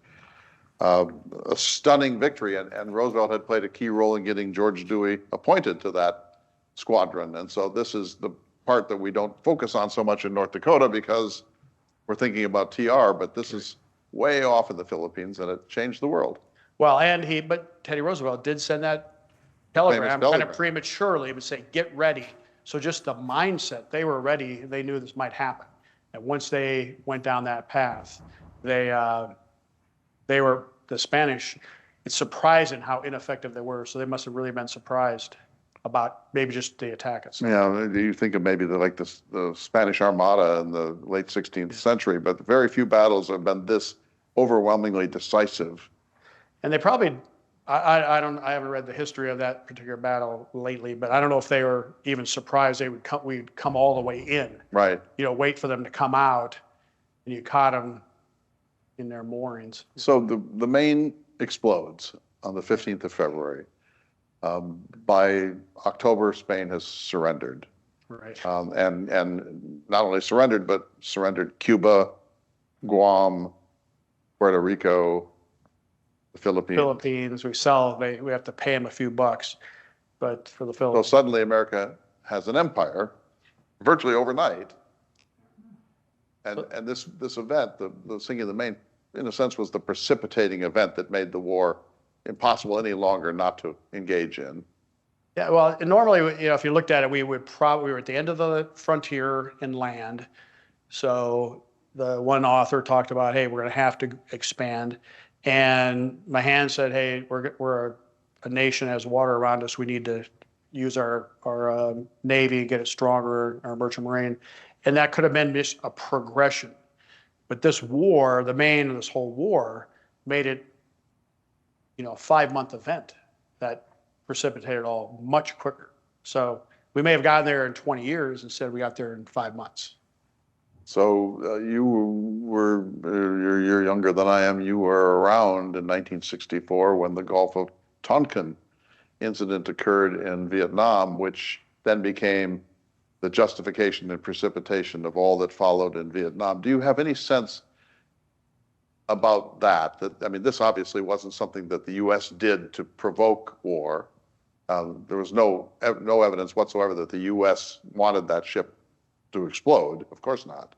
A stunning victory, and Roosevelt had played a key role in getting George Dewey appointed to that squadron. And so this is the part that we don't focus on so much in North Dakota because we're thinking about TR, but this is way off in the Philippines, and it changed the world. Well, but Teddy Roosevelt did send that telegram kind of prematurely, would say, get ready. So just the mindset, they were ready, they knew this might happen. And once they went down that path, the Spanish, it's surprising how ineffective they were. So they must have really been surprised about maybe just the attack itself. Yeah, you think of maybe the Spanish Armada in the late 16th century, but very few battles have been this overwhelmingly decisive. And they probably, I haven't read the history of that particular battle lately, but I don't know if they were even surprised we'd come all the way in. Right. Wait for them to come out, and you caught them in their moorings. So the Maine explodes on the 15th of February. By October, Spain has surrendered. Right. And not only surrendered, but surrendered Cuba, Guam, Puerto Rico, the Philippines. We have to pay them a few bucks, but for the Philippines. So suddenly America has an empire, virtually overnight. And this event, the sinking of the Maine, in a sense, was the precipitating event that made the war impossible any longer not to engage in. Yeah, well, normally, if you looked at it, we were at the end of the frontier inland. So the one author talked about, hey, we're going to have to expand. And Mahan said, hey, we're a nation that has water around us. We need to use our Navy, get it stronger, our merchant marine. And that could have been just a progression. But this war, this whole war, made it, a 5-month event that precipitated all much quicker. So we may have gotten there in 20 years instead we got there in 5 months. So you're younger than I am. You were around in 1964 when the Gulf of Tonkin incident occurred in Vietnam, which then became the justification and precipitation of all that followed in Vietnam. Do you have any sense about that? I mean, this obviously wasn't something that the U.S. did to provoke war. There was no evidence whatsoever that the U.S. wanted that ship to explode. Of course not.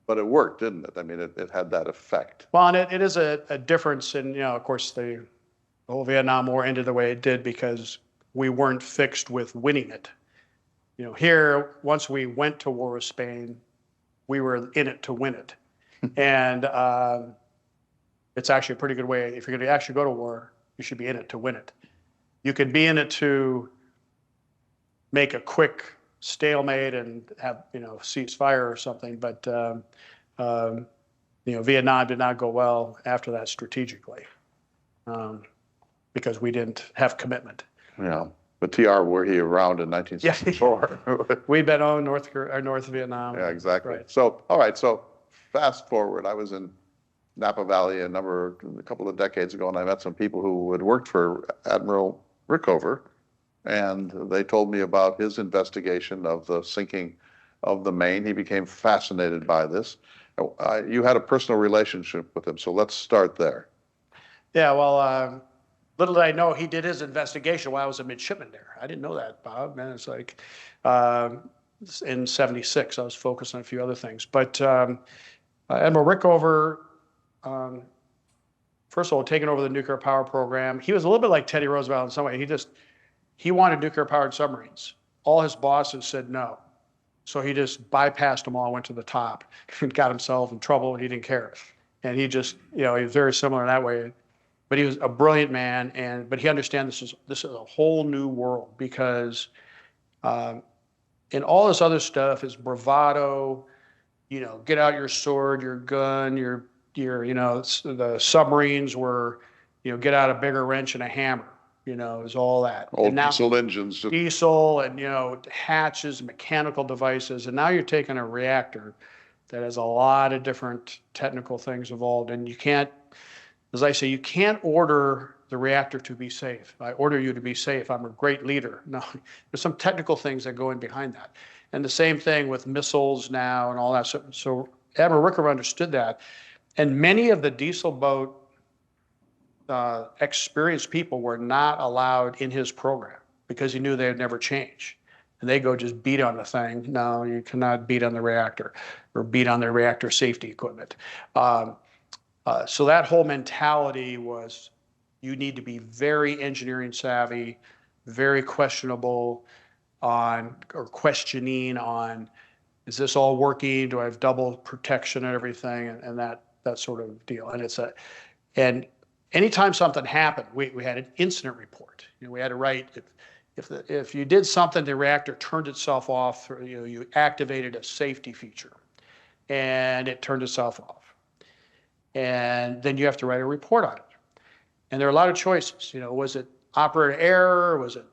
But it worked, didn't it? I mean, it had that effect. Well, and it is a difference in, of course, the whole Vietnam War ended the way it did because we weren't fixed with winning it. Here, once we went to war with Spain, we were in it to win it. And it's actually a pretty good way. If you're going to actually go to war, you should be in it to win it. You could be in it to make a quick stalemate and have, ceasefire or something. But, Vietnam did not go well after that strategically because we didn't have commitment. Yeah. But TR, were he around in 1964? We'd been on North Vietnam. Yeah, exactly. Right. So, all right. So fast forward, I was in Napa Valley a couple of decades ago, and I met some people who had worked for Admiral Rickover, and they told me about his investigation of the sinking of the Maine. He became fascinated by this. You had a personal relationship with him, so let's start there. Yeah, well, little did I know he did his investigation while I was a midshipman there. I didn't know that, Bob. Man, it's like in '76, I was focused on a few other things. But Admiral Rickover, first of all, taking over the nuclear power program, he was a little bit like Teddy Roosevelt in some way. He wanted nuclear-powered submarines. All his bosses said no. So he just bypassed them all, went to the top, and got himself in trouble, and he didn't care. And he just, he was very similar in that way. But he was a brilliant man, but he understands this is a whole new world because in all this other stuff is bravado, get out your sword, your gun, your the submarines were, get out a bigger wrench and a hammer, is all that. Old diesel engines. Diesel and, hatches, mechanical devices. And now you're taking a reactor that has a lot of different technical things involved. And you can't, as I say, you can't order the reactor to be safe. I order you to be safe. I'm a great leader. No, there's some technical things that go in behind that. And the same thing with missiles now and all that. So Admiral Rickover understood that. And many of the diesel boat experienced people were not allowed in his program because he knew they would never change. And they go just beat on the thing. No, you cannot beat on the reactor or beat on the reactor safety equipment. So that whole mentality was you need to be very engineering savvy, very questioning on, is this all working? Do I have double protection and everything? And that sort of deal. And anytime something happened, we had an incident report. We had to write if you did something, the reactor turned itself off. You activated a safety feature, and it turned itself off. And then you have to write a report on it. And there are a lot of choices. Was it operator error? Was it,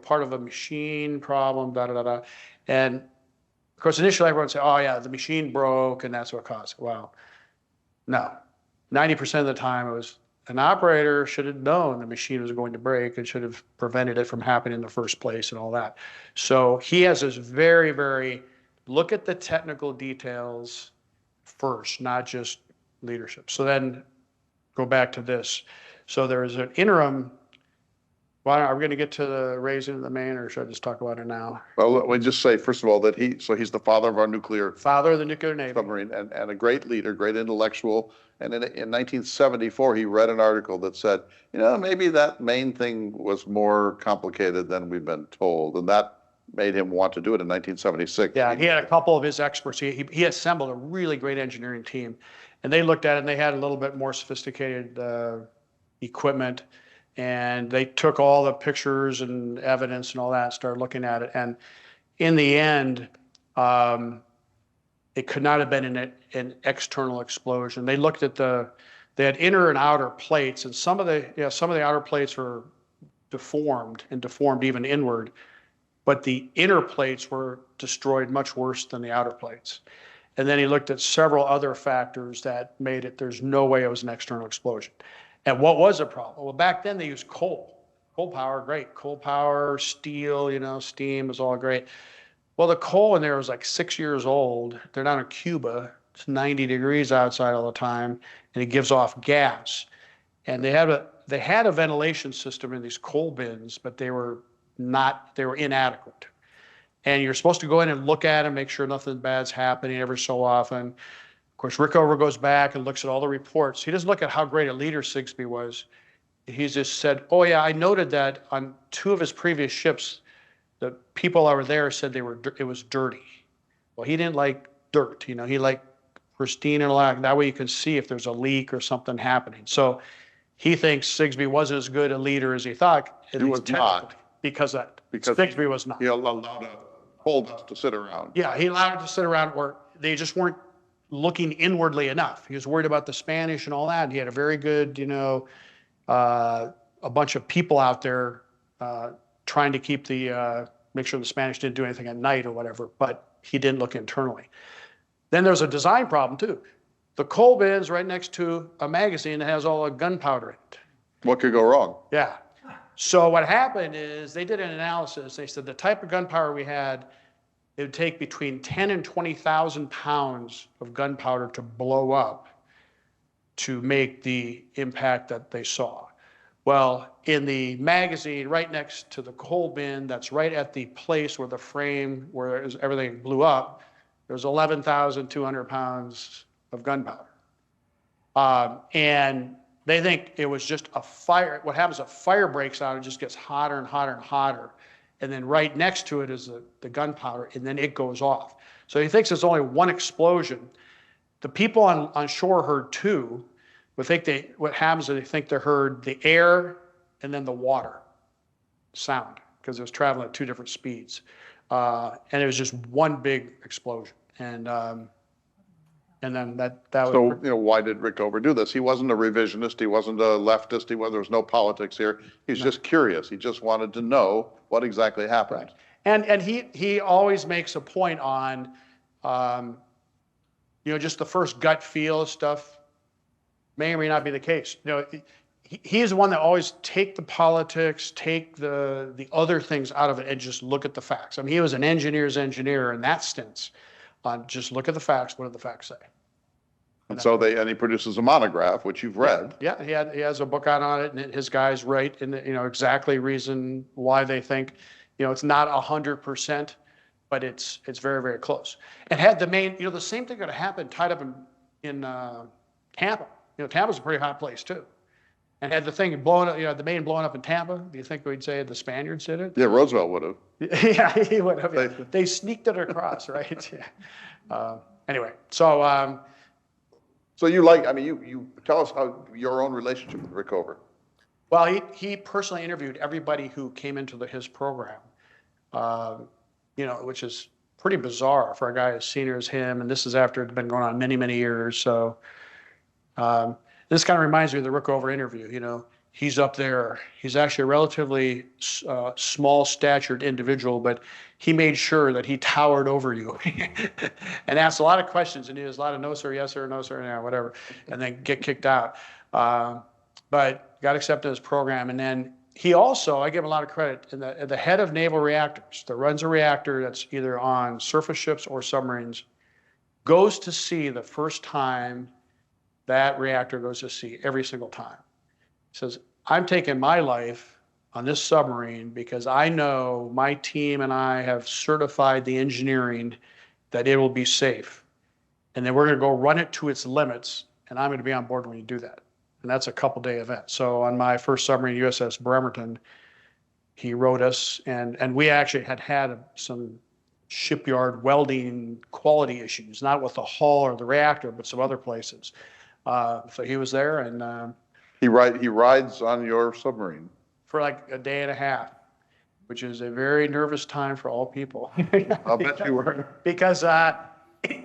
part of a machine problem? Da da da da. And of course, initially everyone would say, "Oh yeah, the machine broke, and that's what caused it." Well, no. 90% of the time, it was an operator should have known the machine was going to break and should have prevented it from happening in the first place and all that. So he has this very, very look at the technical details first, not just leadership. So then go back to this. So there is an interim. Well, are we going to get to the raising of the Maine, or should I just talk about it now? Well, let me just say, first of all, that he's the father of our father of the nuclear Navy submarine and a great leader, great intellectual. And in 1974, he read an article that said, maybe that Maine thing was more complicated than we've been told. And that made him want to do it in 1976. Yeah, he had a couple of his experts. He assembled a really great engineering team. And they looked at it, and they had a little bit more sophisticated equipment. And they took all the pictures and evidence and all that and started looking at it. And in the end, it could not have been an external explosion. They looked at they had inner and outer plates, and some of the outer plates were deformed even inward, but the inner plates were destroyed much worse than the outer plates. And then he looked at several other factors that made it, there's no way it was an external explosion. And what was the problem? Well, back then they used coal power, great. Coal power, steel, steam was all great. Well, the coal in there was like 6 years old. They're down in Cuba. It's 90 degrees outside all the time, and it gives off gas. And they had a ventilation system in these coal bins, but they were inadequate. And you're supposed to go in and look at them, make sure nothing bad's happening every so often. Of course, Rickover goes back and looks at all the reports. He doesn't look at how great a leader Sigsbee was. He just said, oh yeah, I noted that on 2 of his previous ships, the people over there said it was dirty. Well, he didn't like dirt, he liked pristine and all that. That way you can see if there's a leak or something happening. So he thinks Sigsbee wasn't as good a leader as he thought. He was not. Because Sigsbee was not. He allowed coal dust to sit around. Yeah, he allowed it to sit around where they just weren't looking inwardly enough. He was worried about the Spanish and all that. He had a very good, a bunch of people out there trying to keep make sure the Spanish didn't do anything at night or whatever, but he didn't look internally. Then there's a design problem too. The coal bin's right next to a magazine that has all the gunpowder in it. What could go wrong? Yeah. So what happened is they did an analysis. They said the type of gunpowder we had, it would take between 10 and 20,000 pounds of gunpowder to blow up to make the impact that they saw. Well, in the magazine right next to the coal bin, that's right at the place where the frame, where everything blew up, there's 11,200 pounds of gunpowder. And they think it was just a fire. What happens, a fire breaks out, it just gets hotter and hotter and hotter. And then right next to it is the gunpowder, and then it goes off. So he thinks it's only one explosion. The people on shore heard 2. What happens is they think they heard the air and then the water sound, because it was traveling at 2 different speeds. And it was just one big explosion. And then that was. So, why did Rickover do this? He wasn't a revisionist. He wasn't a leftist. There was no politics here. He's just curious. He just wanted to know what exactly happened. Right. And he always makes a point on, just the first gut feel stuff may or may not be the case. He's the one that always take the politics, take the other things out of it, and just look at the facts. I mean, he was an engineer's engineer in that stance. Just look at the facts. What do the facts say? And so he produces a monograph, which you've read. Yeah, he has a book on it, and his guys write in exactly reason why they think, it's not 100%, but it's very, very close. And had the Maine, the same thing could have happened tied up in Tampa. Tampa's a pretty hot place too. And had the thing blown up, the Maine blowing up in Tampa, do you think we'd say the Spaniards did it? Yeah, Roosevelt would have. Yeah, he would have. Yeah. They sneaked it across, right? Yeah. Anyway, so. So you tell us how your own relationship with Rickover. Well, he personally interviewed everybody who came into his program, which is pretty bizarre for a guy as senior as him. And this is after it had been going on many, many years. So this kind of reminds me of the Rickover interview. He's up there. He's actually a relatively small-statured individual, but he made sure that he towered over you and asked a lot of questions. And he was a lot of no, sir, yes, sir, no, sir, yeah, whatever, and then get kicked out. But got accepted as program. And then he also, I give him a lot of credit, the head of naval reactors that runs a reactor that's either on surface ships or submarines, goes to sea the first time that reactor goes to sea, every single time. Says, I'm taking my life on this submarine because I know my team and I have certified the engineering that it will be safe. And then we're going to go run it to its limits, and I'm going to be on board when you do that. And that's a couple-day event. So on my first submarine, USS Bremerton, he wrote us, and we actually had some shipyard welding quality issues, not with the hull or the reactor, but some other places. So he was there, and he rides on your submarine for like a day and a half, which is a very nervous time for all people. I'll bet you were. Because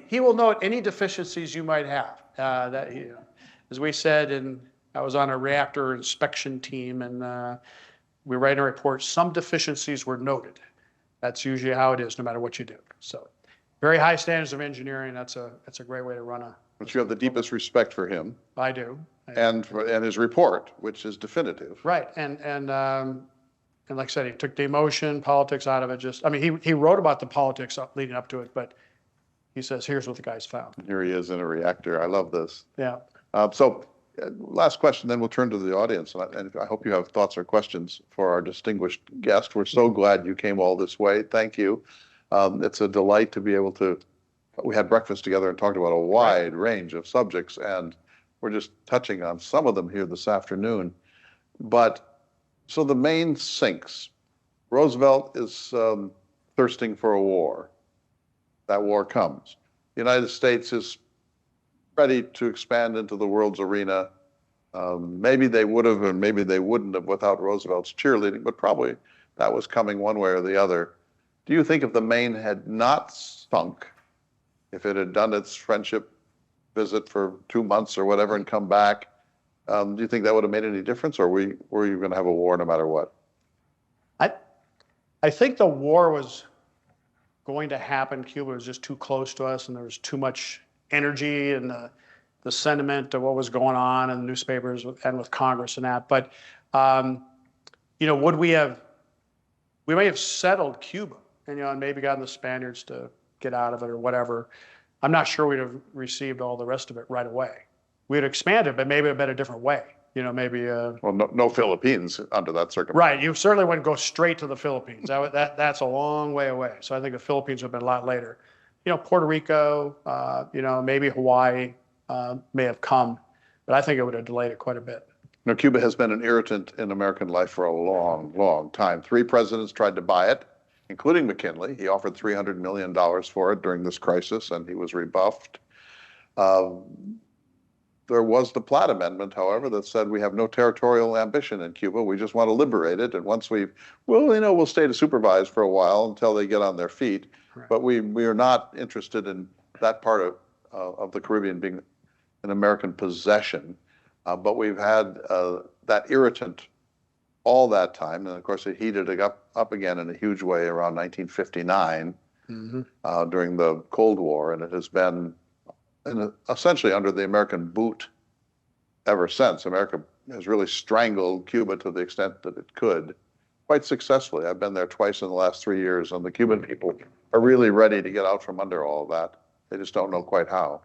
he will note any deficiencies you might have. As we said, I was on a reactor inspection team, and we write a report. Some deficiencies were noted. That's usually how it is, no matter what you do. So, very high standards of engineering. That's a great way to run a. But you have the deepest respect for him. I do. And his report, which is definitive. Right, and like I said, he took the emotion, politics out of it. He wrote about the politics leading up to it, but he says, here's what the guys found. Here he is in a reactor. I love this. Yeah. So last question, then we'll turn to the audience. And I hope you have thoughts or questions for our distinguished guest. We're so glad you came all this way. Thank you. It's a delight to be able to, we had breakfast together and talked about a wide range of subjects, and we're just touching on some of them here this afternoon. But so the Maine sinks. Roosevelt is thirsting for a war. That war comes. The United States is ready to expand into the world's arena. Maybe they would have, and maybe they wouldn't have without Roosevelt's cheerleading, but probably that was coming one way or the other. Do you think if the Maine had not sunk, if it had done its friendship visit for 2 months or whatever and come back, do you think that would have made any difference, or were you going to have a war no matter what? I think the war was going to happen. Cuba was just too close to us, and there was too much energy and the sentiment of what was going on in the newspapers and with Congress and that. But, would we may have settled Cuba and maybe gotten the Spaniards to get out of it or whatever. I'm not sure we'd have received all the rest of it right away. We'd expanded, but maybe it would have been a different way. Maybe. Well, no Philippines under that circumstance. Right. You certainly wouldn't go straight to the Philippines. That's a long way away. So I think the Philippines would have been a lot later. Puerto Rico, maybe Hawaii may have come, but I think it would have delayed it quite a bit. Cuba has been an irritant in American life for a long, long time. 3 presidents tried to buy it, including McKinley. He offered $300 million for it during this crisis, and he was rebuffed. There was the Platt Amendment, however, that said we have no territorial ambition in Cuba. We just want to liberate it. And once we'll stay to supervise for a while until they get on their feet. Right. But we are not interested in that part of the Caribbean being an American possession. But we've had that irritant all that time. And of course, it heated up again in a huge way around 1959 during the Cold War. And it has been essentially under the American boot ever since. America has really strangled Cuba to the extent that it could, quite successfully. I've been there twice in the last 3 years, and the Cuban people are really ready to get out from under all of that. They just don't know quite how.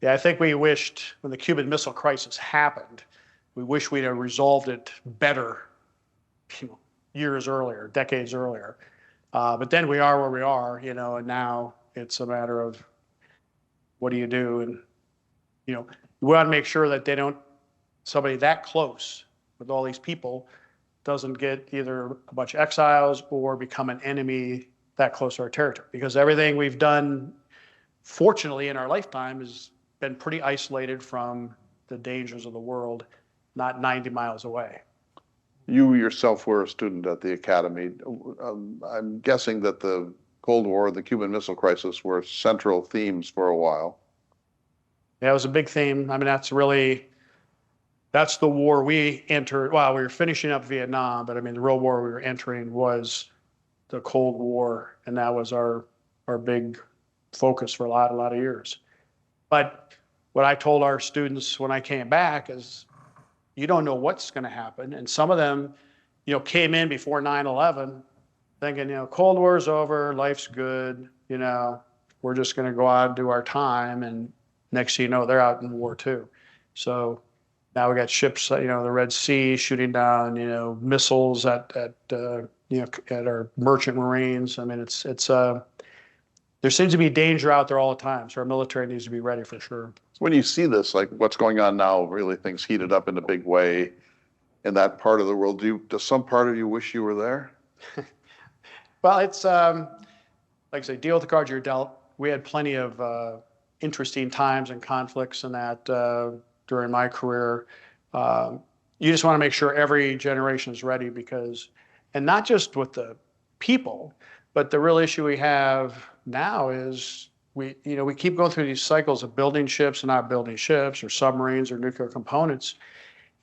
Yeah, I think we wished when the Cuban Missile Crisis happened, we wish we'd have resolved it better years earlier, decades earlier. But then we are where we are, and now it's a matter of what do you do? And, we want to make sure that somebody that close with all these people doesn't get either a bunch of exiles or become an enemy that close to our territory. Because everything we've done, fortunately, in our lifetime has been pretty isolated from the dangers of the world, not 90 miles away. You yourself were a student at the academy. I'm guessing that the Cold War and the Cuban Missile Crisis were central themes for a while. Yeah, it was a big theme. I mean, that's the war we entered. Well, we were finishing up Vietnam, but I mean, the real war we were entering was the Cold War, and that was our big focus for a lot of years. But what I told our students when I came back is, you don't know what's going to happen. And some of them, came in before 9/11 thinking, Cold War's over, life's good, we're just going to go out and do our time. And next thing you know, they're out in war too. So now we got ships, the Red Sea shooting down, missiles at our merchant marines. I mean, there seems to be danger out there all the time. So our military needs to be ready for sure. When you see this, like what's going on now, really things heated up in a big way in that part of the world, does some part of you wish you were there? Well, it's like I say, deal with the cards you're dealt. We had plenty of interesting times and conflicts in that during my career. You just want to make sure every generation is ready and not just with the people, but the real issue we have now is we keep going through these cycles of building ships and not building ships or submarines or nuclear components.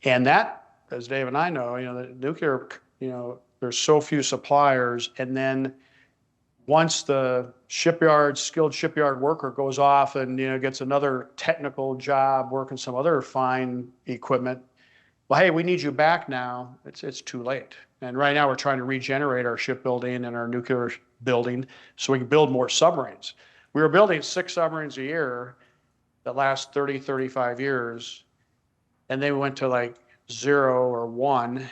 And that, as Dave and I know, the nuclear, there's so few suppliers. And then once the skilled shipyard worker goes off and, gets another technical job working some other fine equipment, well, hey, we need you back now. It's too late. And right now we're trying to regenerate our shipbuilding and our nuclear building so we can build more submarines. We were building 6 submarines a year that last 30, 35 years. and they went to like 0 or 1.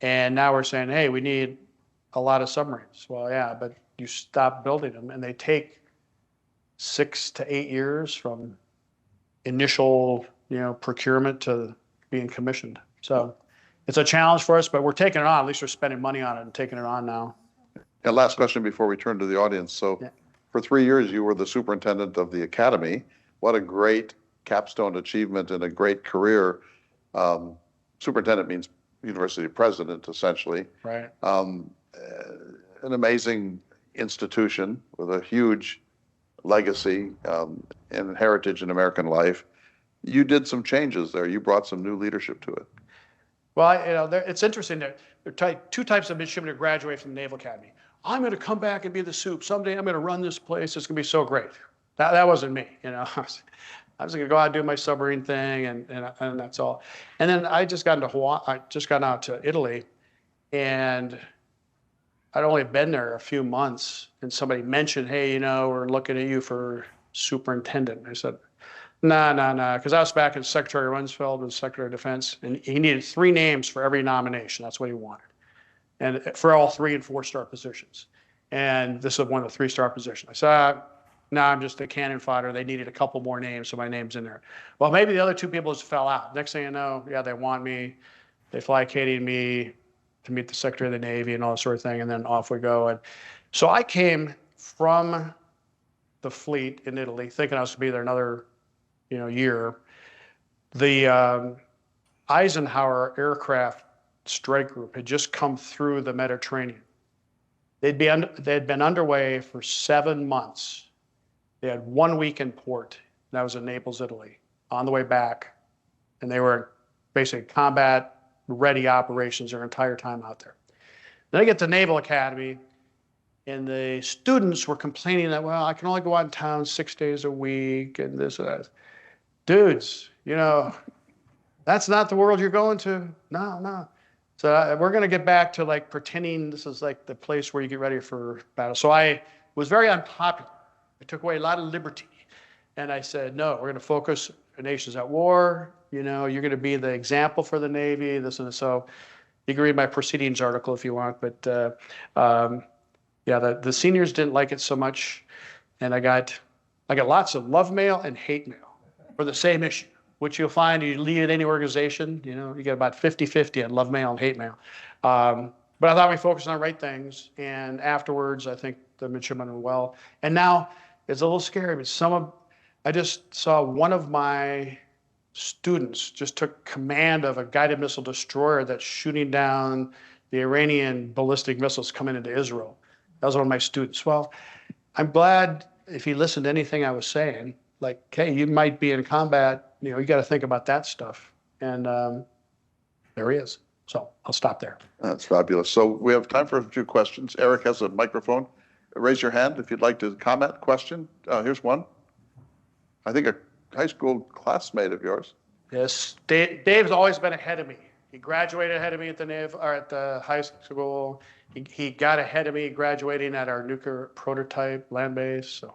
And now we're saying, hey, we need a lot of submarines. Well, yeah, but you stop building them, and they take 6 to 8 years from initial, procurement to being commissioned. So it's a challenge for us, but we're taking it on. At least we're spending money on it and taking it on now. And last question before we turn to the audience. So Yeah. for 3 years, you were the superintendent of the academy. What a great capstone achievement and a great career. Superintendent means university president, essentially. Right. An amazing institution with a huge legacy and heritage in American life. You did some changes there. You brought some new leadership to it. Well, it's interesting that there are two types of midshipmen who graduate from the Naval Academy. I'm going to come back and be the soup. Someday I'm going to run this place. It's going to be so great. That wasn't me. I was going to go out and do my submarine thing, and that's all. And then I just got into Hawaii. I just got out to Italy, and I'd only been there a few months, and somebody mentioned, hey, we're looking at you for superintendent. And I said, nah, because I was back in Secretary Rumsfeld was Secretary of Defense, and he needed 3 names for every nomination. That's what he wanted, and for all 3- and 4-star positions. And this was one of the 3-star positions. I said, no, I'm just a cannon fodder. They needed a couple more names, so my name's in there. Well, maybe the other 2 people just fell out. Next thing you know, yeah, they want me. They fly Katie and me to meet the Secretary of the Navy and all that sort of thing, and then off we go. And so I came from the fleet in Italy, thinking I was going to be there another, year. The Eisenhower aircraft strike group had just come through the Mediterranean. They'd been underway for 7 months. They had 1 week in port. That was in Naples, Italy, on the way back. And they were basically combat-ready operations their entire time out there. Then I get to Naval Academy, and the students were complaining that, well, I can only go out in town 6 days a week and this and that. Dudes, that's not the world you're going to. No. So we're going to get back to like pretending this is like the place where you get ready for battle. So I was very unpopular. I took away a lot of liberty. And I said, no, we're going to focus on nations at war. You're going to be the example for the Navy, this and this. So you can read my proceedings article if you want. But the seniors didn't like it so much. And I got lots of love mail and hate mail for the same issue, which you'll find you lead any organization, you get about 50-50 on love mail and hate mail. But I thought we focused on the right things. And afterwards, I think the midshipmen were well. And now, it's a little scary, but I just saw one of my students just took command of a guided missile destroyer that's shooting down the Iranian ballistic missiles coming into Israel. That was one of my students. Well, I'm glad if he listened to anything I was saying, like, hey, you might be in combat, you got to think about that stuff. And there he is. So I'll stop there. That's fabulous. So we have time for a few questions. Eric has a microphone. Raise your hand if you'd like to comment, question. Here's one. I think a high school classmate of yours. Yes, Dave's always been ahead of me. He graduated ahead of me at the high school. He got ahead of me graduating at our nuclear prototype land base. So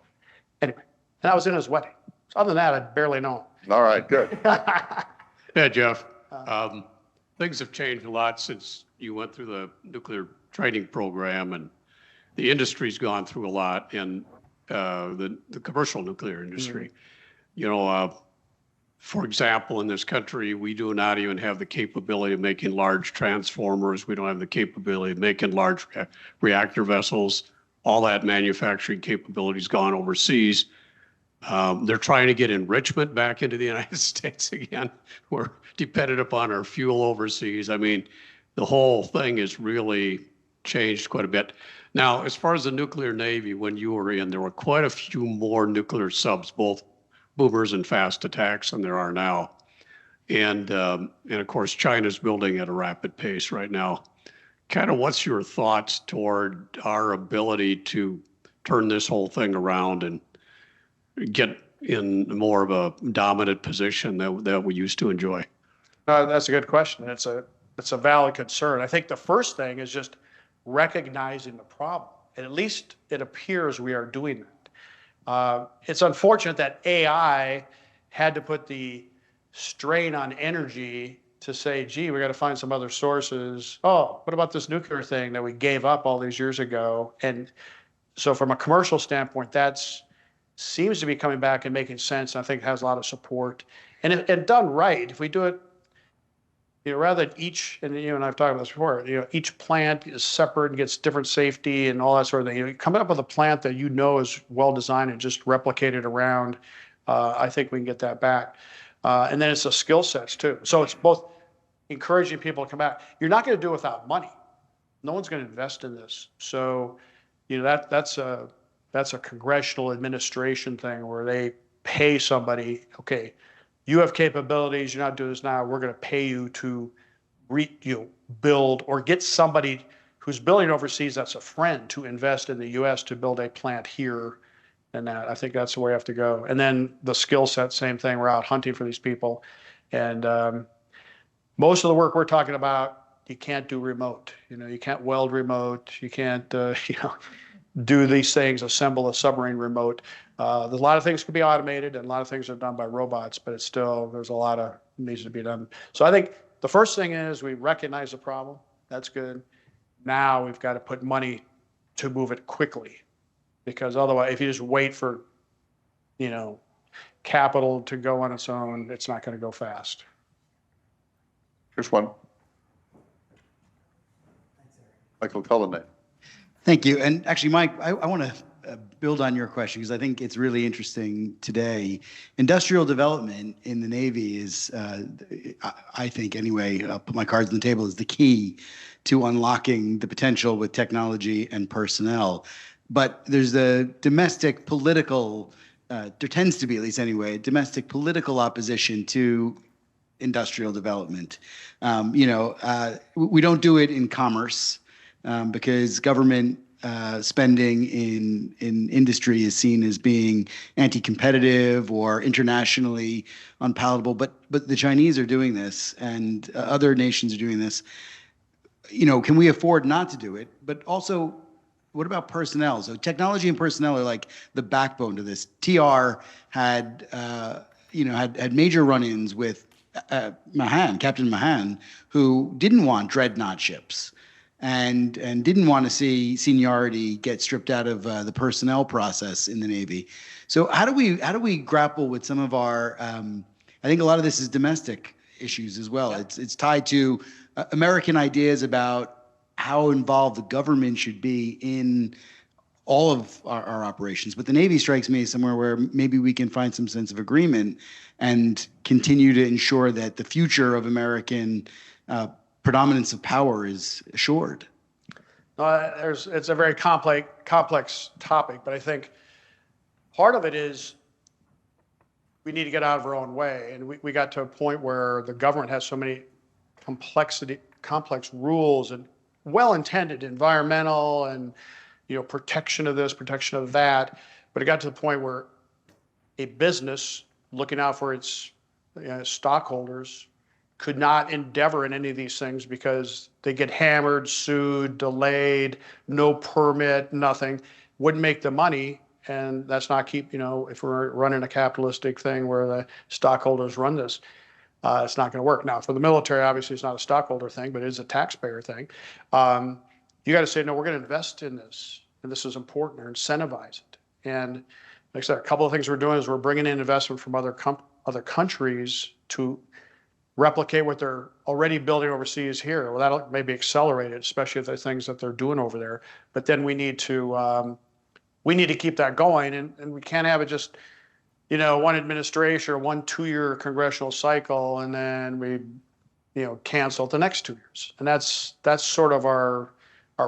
anyway, and I was in his wedding. So other than that, I barely know him. All right, good. Yeah, Jeff. Things have changed a lot since you went through the nuclear training program, and the industry's gone through a lot in the commercial nuclear industry. For example, in this country, we do not even have the capability of making large transformers. We don't have the capability of making large reactor vessels. All that manufacturing capability's gone overseas. They're trying to get enrichment back into the United States again. We're dependent upon our fuel overseas. I mean, the whole thing has really changed quite a bit. Now, as far as the nuclear Navy, when you were in, there were quite a few more nuclear subs, both boomers and fast attacks, than there are now. And of course, China's building at a rapid pace right now. Kind of what's your thoughts toward our ability to turn this whole thing around and get in more of a dominant position that we used to enjoy? That's a good question. It's a valid concern. I think the first thing is just recognizing the problem. And at least it appears we are doing that. It's unfortunate that AI had to put the strain on energy to say, gee, we got to find some other sources. Oh, what about this nuclear thing that we gave up all these years ago? And so from a commercial standpoint, that's seems to be coming back and making sense. And I think it has a lot of support. And done right, if we do it, rather than each, and you and I've talked about this before, each plant is separate and gets different safety and all that sort of thing. Coming up with a plant that is well designed and just replicated around, I think we can get that back. And then it's the skill sets too. So it's both encouraging people to come back. You're not going to do it without money. No one's going to invest in this. So, that's a congressional administration thing where they pay somebody, okay, you have capabilities, you're not doing this now, we're going to pay you to build or get somebody who's building overseas that's a friend to invest in the U.S. to build a plant here. And that, I think that's the way we have to go. And then the skill set, same thing, we're out hunting for these people. And most of the work we're talking about, you can't do remote. You can't weld remote, you can't, do these things, assemble a submarine remote. There's a lot of things can be automated and a lot of things are done by robots, but it's still, there's a lot of needs to be done. So I think the first thing is we recognize the problem. That's good. Now we've got to put money to move it quickly, because otherwise, if you just wait for, capital to go on its own, it's not going to go fast. Here's one. Michael Cullinan. Thank you. And actually, Mike, I want to build on your question because I think it's really interesting today. Industrial development in the Navy is, I think anyway, I'll put my cards on the table, is the key to unlocking the potential with technology and personnel. But there's a domestic political, there tends to be, at least anyway, domestic political opposition to industrial development. We don't do it in commerce. Because government spending in industry is seen as being anti-competitive or internationally unpalatable. But the Chinese are doing this, and other nations are doing this. Can we afford not to do it? But also, what about personnel? So technology and personnel are like the backbone to this. TR had major run-ins with Captain Mahan, who didn't want dreadnought ships. And didn't want to see seniority get stripped out of the personnel process in the Navy. So how do we grapple with some of our? I think a lot of this is domestic issues as well. Yeah. It's tied to American ideas about how involved the government should be in all of our operations. But the Navy strikes me as somewhere where maybe we can find some sense of agreement and continue to ensure that the future of American predominance of power is assured. It's a very complex topic, but I think part of it is we need to get out of our own way. And we got to a point where the government has so many complex rules and well-intended environmental and protection of this, protection of that. But it got to the point where a business looking out for its stockholders could not endeavor in any of these things because they get hammered, sued, delayed, no permit, nothing, wouldn't make the money. And that's not if we're running a capitalistic thing where the stockholders run this, it's not going to work. Now, for the military, obviously, it's not a stockholder thing, but it is a taxpayer thing. You got to say, no, we're going to invest in this, and this is important, or incentivize it. And like I said, a couple of things we're doing is we're bringing in investment from other countries to replicate what they're already building overseas here. Well, that'll maybe accelerate it, especially if the things that they're doing over there. But then we need to keep that going, and we can't have it just, one administration or 1 2-year congressional cycle, and then we, cancel it the next 2 years. And that's sort of our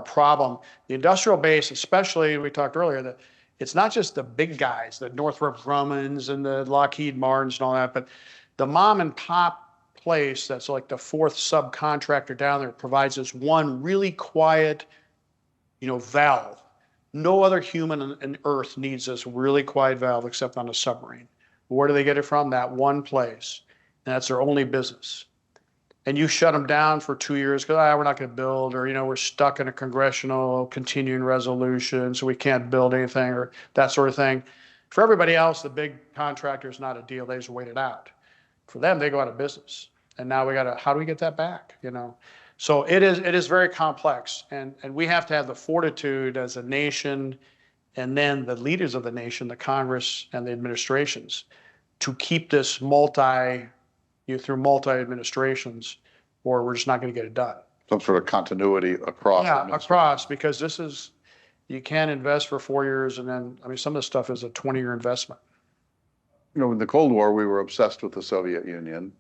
problem. The industrial base, especially, we talked earlier, that it's not just the big guys, the Northrop Grummons and the Lockheed Martins and all that, but the mom and pop place that's like the 4th subcontractor down there provides this one really quiet, valve. No other human on Earth needs this really quiet valve except on a submarine. Where do they get it from? That one place. And that's their only business. And you shut them down for 2 years because we're not going to build, or we're stuck in a congressional continuing resolution, so we can't build anything, or that sort of thing. For everybody else, the big contractor is not a deal. They just wait it out. For them, they go out of business. And now how do we get that back? So it is very complex, and we have to have the fortitude as a nation, and then the leaders of the nation, the Congress and the administrations, to keep this through multi administrations, or we're just not going to get it done. Some sort of continuity across. Yeah, across, because you can't invest for 4 years, and then, I mean, some of the stuff is a 20-year investment. In the Cold War, we were obsessed with the Soviet Union.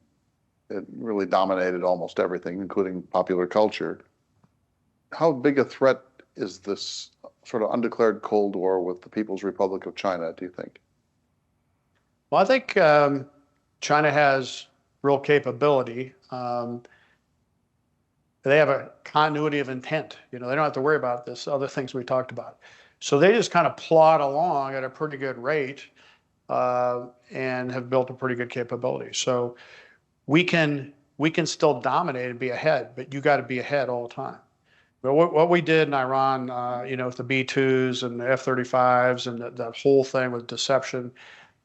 It really dominated almost everything, including popular culture. How big a threat is this sort of undeclared Cold War with the People's Republic of China, do you think? Well, I think China has real capability. They have a continuity of intent. They don't have to worry about this other things we talked about. So they just kind of plod along at a pretty good rate and have built a pretty good capability. So we can still dominate and be ahead, but you got to be ahead all the time. But what we did in Iran, with the B-2s and the F-35s and that whole thing with deception,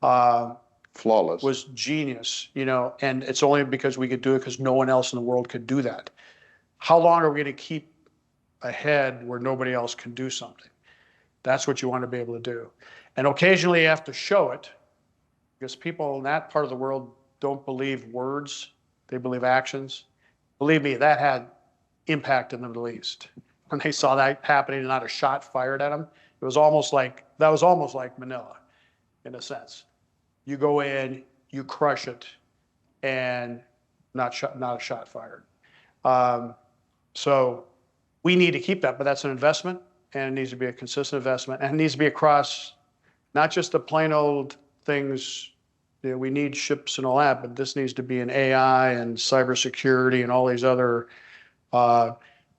flawless, was genius. And it's only because we could do it because no one else in the world could do that. How long are we going to keep ahead where nobody else can do something? That's what you want to be able to do. And occasionally you have to show it, because people in that part of the world don't believe words, they believe actions. Believe me, that had impact in the Middle East. When they saw that happening and not a shot fired at them, that was almost like Manila, in a sense. You go in, you crush it, and not a shot fired. So we need to keep that, but that's an investment, and it needs to be a consistent investment, and it needs to be across not just the plain old things. We need ships and all that, but this needs to be in AI and cybersecurity and all these other.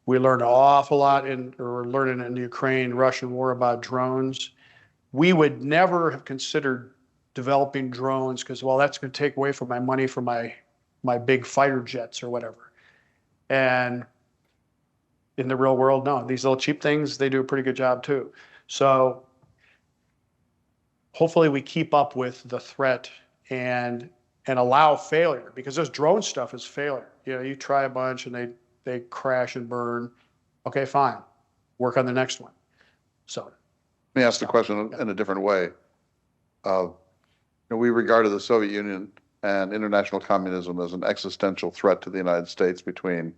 We learned an awful lot we're learning in the Ukraine-Russian war about drones. We would never have considered developing drones because, well, that's going to take away from my money for my big fighter jets or whatever. And in the real world, no, these little cheap things, they do a pretty good job too. So hopefully we keep up with the threat and allow failure, because this drone stuff is failure. You try a bunch and they crash and burn. Okay, fine. Work on the next one. So let me ask the question in a different way. We regarded the Soviet Union and international communism as an existential threat to the United States between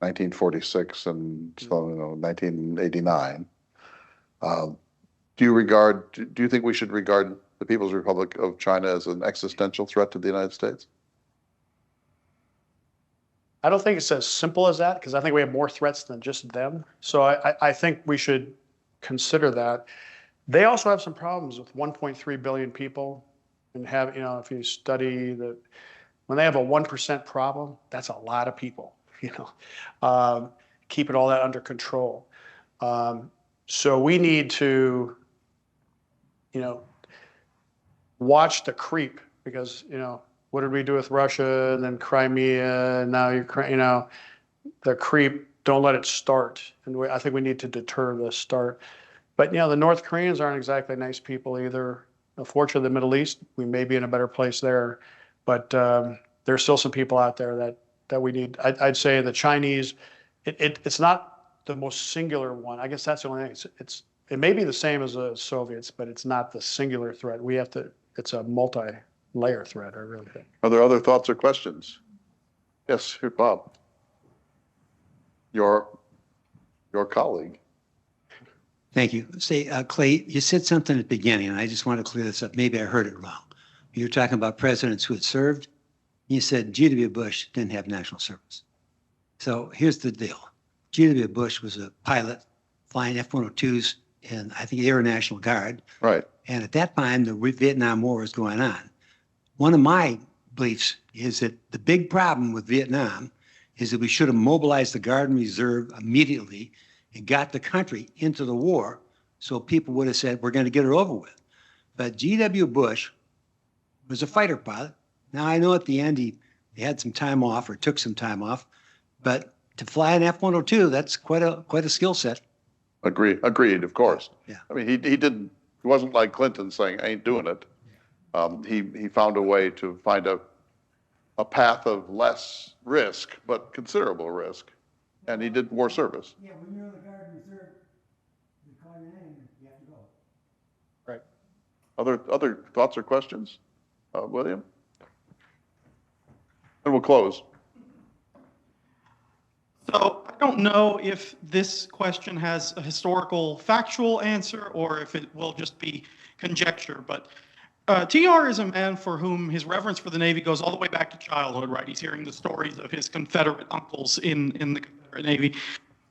1946 and 1989. Do you think we should regard the People's Republic of China as an existential threat to the United States? I don't think it's as simple as that, because I think we have more threats than just them. So I think we should consider that. They also have some problems with 1.3 billion people, and if you study when they have a 1% problem, that's a lot of people. Keeping all that under control. So we need to, watch the creep, because, what did we do with Russia and then Crimea and now Ukraine? The creep, don't let it start. And I think we need to deter the start. But, the North Koreans aren't exactly nice people either. Unfortunately, the Middle East, we may be in a better place there. But there's still some people out there that we need. I'd say the Chinese, it's not the most singular one. I guess that's the only thing. It may be the same as the Soviets, but it's not the singular threat. It's a multi-layer threat, I really think. Are there other thoughts or questions? Yes, here, Bob. Your colleague. Thank you. Say, Clay, you said something at the beginning, and I just want to clear this up. Maybe I heard it wrong. You were talking about presidents who had served. You said G.W. Bush didn't have national service. So here's the deal. G.W. Bush was a pilot flying F-102s in, I think, Air National Guard. Right. And at that time, the Vietnam War was going on. One of my beliefs is that the big problem with Vietnam is that we should have mobilized the Guard and Reserve immediately and got the country into the war, so people would have said, we're going to get it over with. But G.W. Bush was a fighter pilot. Now, I know at the end he had some time off or took some time off, but to fly an F-102, that's quite a skill set. Agreed, of course. Yeah. I mean, he wasn't like Clinton saying, I ain't doing it. He found a way to find a a path of less risk, but considerable risk, and he did more service. Yeah, when you're in the Guard Reserve, they call your name, you have to go. Right. Other thoughts or questions? William? And we'll close. So I don't know if this question has a historical factual answer or if it will just be conjecture, but TR is a man for whom his reverence for the Navy goes all the way back to childhood, right? He's hearing the stories of his Confederate uncles in the Confederate Navy.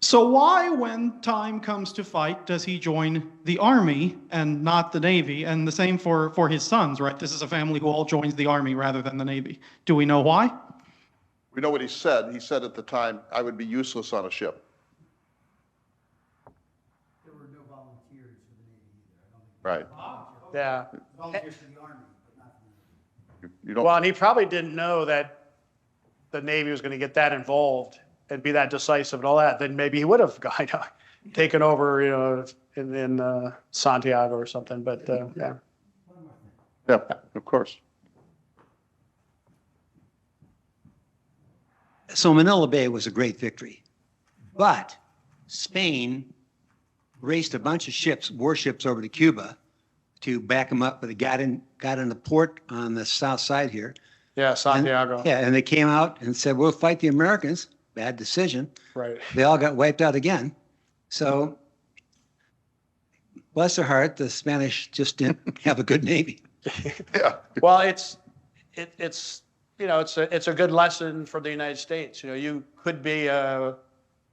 So why, when time comes to fight, does he join the Army and not the Navy? And the same for his sons, right? This is a family who all joins the Army rather than the Navy. Do we know why? We know what he said. He said at the time, I would be useless on a ship. There were no volunteers for the Navy either. I don't think. Right. Yeah. Volunteers for the Army, but not for the Navy. You don't. Well, and he probably didn't know that the Navy was going to get that involved and be that decisive and all that. Then maybe he would have taken over, in Santiago or something. But yeah. Yeah, of course. So Manila Bay was a great victory, but Spain raced a bunch of ships, warships over to Cuba to back them up, but they got in the port on the south side here. Yeah, Santiago. And they came out and said, we'll fight the Americans. Bad decision. Right. They all got wiped out again. So bless their heart, the Spanish just didn't have a good Navy. Yeah. Well, it's a good lesson for the United States. You could be a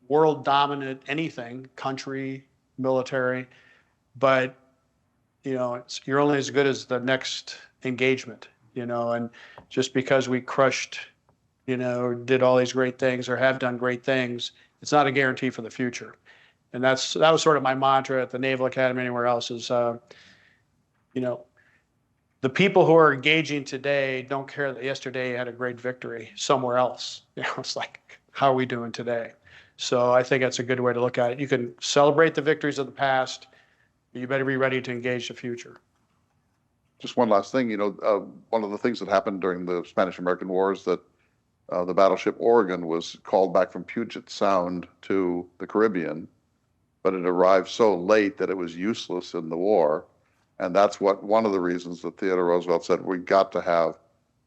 world dominant anything, country, military, but you're only as good as the next engagement. And just because we crushed, did all these great things or have done great things, it's not a guarantee for the future. And that was sort of my mantra at the Naval Academy, anywhere else is, the people who are engaging today don't care that yesterday had a great victory somewhere else. It's like, how are we doing today? So I think that's a good way to look at it. You can celebrate the victories of the past, but you better be ready to engage the future. Just one last thing, one of the things that happened during the Spanish-American War is that the battleship Oregon was called back from Puget Sound to the Caribbean, but it arrived so late that it was useless in the war. And that's one of the reasons that Theodore Roosevelt said, we've got to have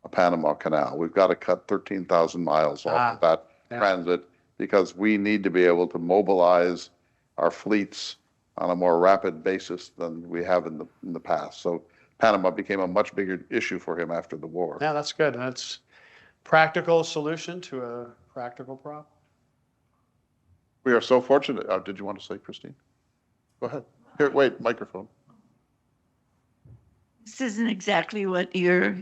a Panama Canal. We've got to cut 13,000 miles off of that transit because we need to be able to mobilize our fleets on a more rapid basis than we have in the past. So Panama became a much bigger issue for him after the war. Yeah, that's good. That's practical solution to a practical problem. We are so fortunate. Did you want to say, Christine? Go ahead. Here, wait, microphone. This isn't exactly what you're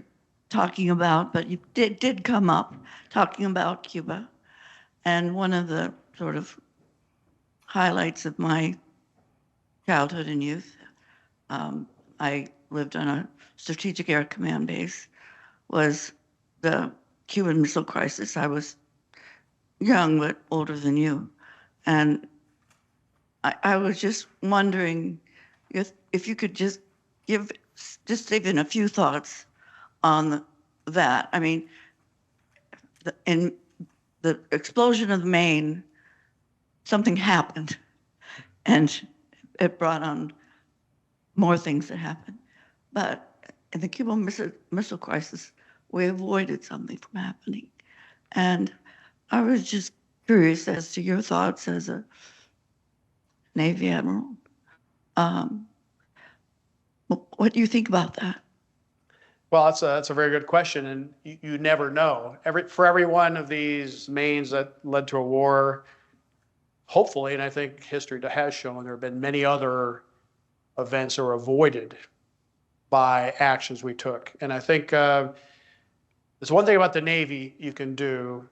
talking about, but you did come up talking about Cuba. And one of the sort of highlights of my childhood and youth, I lived on a strategic air command base, was the Cuban Missile Crisis. I was young, but older than you. And I was just wondering if you could just give just even a few thoughts on that. I mean, in the explosion of the Maine, something happened, and it brought on more things that happened. But in the Cuban Missile Crisis, we avoided something from happening. And I was just curious as to your thoughts as a Navy Admiral. What do you think about that? Well, that's a very good question, and you never know. For every one of these Maines that led to a war, hopefully, and I think history has shown, there have been many other events that were avoided by actions we took. And I think there's one thing about the Navy you can do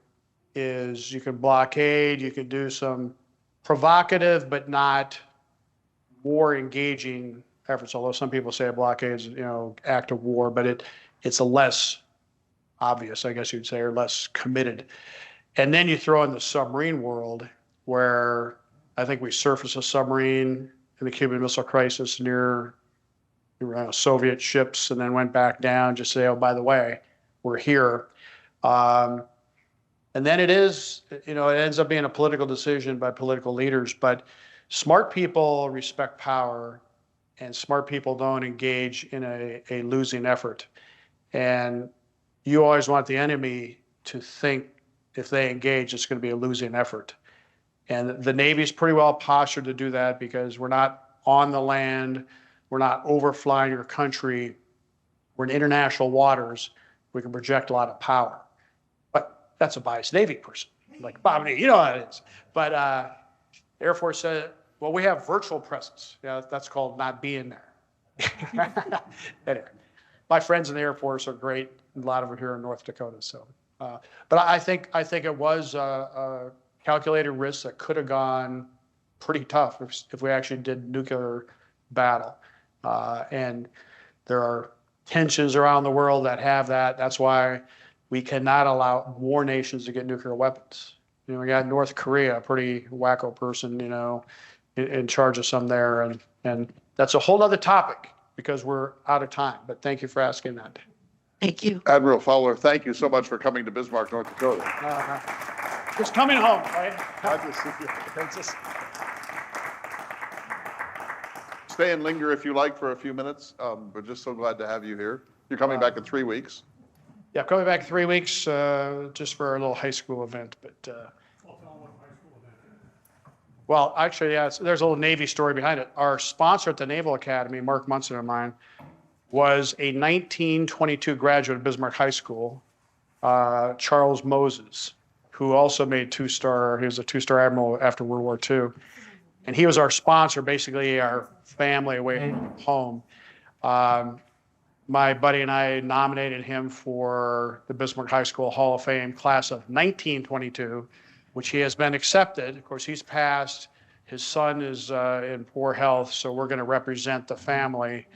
is you can blockade, you can do some provocative but not war engaging efforts, although some people say a blockade is, act of war, but it's a less obvious, I guess you'd say, or less committed. And then you throw in the submarine world, where I think we surfaced a submarine in the Cuban Missile Crisis near Soviet ships and then went back down, just say, oh, by the way, we're here. And then it is, it ends up being a political decision by political leaders, but smart people respect power and smart people don't engage in a losing effort. And you always want the enemy to think if they engage, it's going to be a losing effort. And the Navy's pretty well postured to do that because we're not on the land, we're not overflying your country, we're in international waters, we can project a lot of power. But that's a biased Navy person, like Bob and you know how it is. But Air Force said, well, we have virtual presence. Yeah, that's called not being there. Anyway, my friends in the Air Force are great, a lot of them here in North Dakota. So, but I think it was a calculated risk that could have gone pretty tough if we actually did nuclear battle. And there are tensions around the world that have that. That's why we cannot allow war nations to get nuclear weapons. We got North Korea, a pretty wacko person, in charge of some there. And that's a whole other topic because we're out of time. But thank you for asking that. Thank you. Admiral Fowler, thank you so much for coming to Bismarck, North Dakota. Just coming home, right? Glad to see you. Stay and linger if you like for a few minutes. We're just so glad to have you here. You're coming back in 3 weeks. Yeah, coming back in 3 weeks just for our little high school event. But well, actually, yeah, there's a little Navy story behind it. Our sponsor at the Naval Academy, Mark Munson and mine, was a 1922 graduate of Bismarck High School, Charles Moses, who also made two-star. He was a two-star admiral after World War II. And he was our sponsor, basically our family away from home. My buddy and I nominated him for the Bismarck High School Hall of Fame class of 1922, which he has been accepted. Of course, he's passed. His son is in poor health, so we're going to represent the family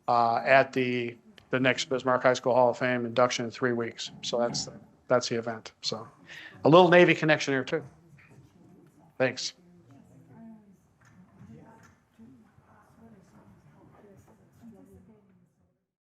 at the next Bismarck High School Hall of Fame induction in 3 weeks. So that's the event. So a little Navy connection here too. Thanks.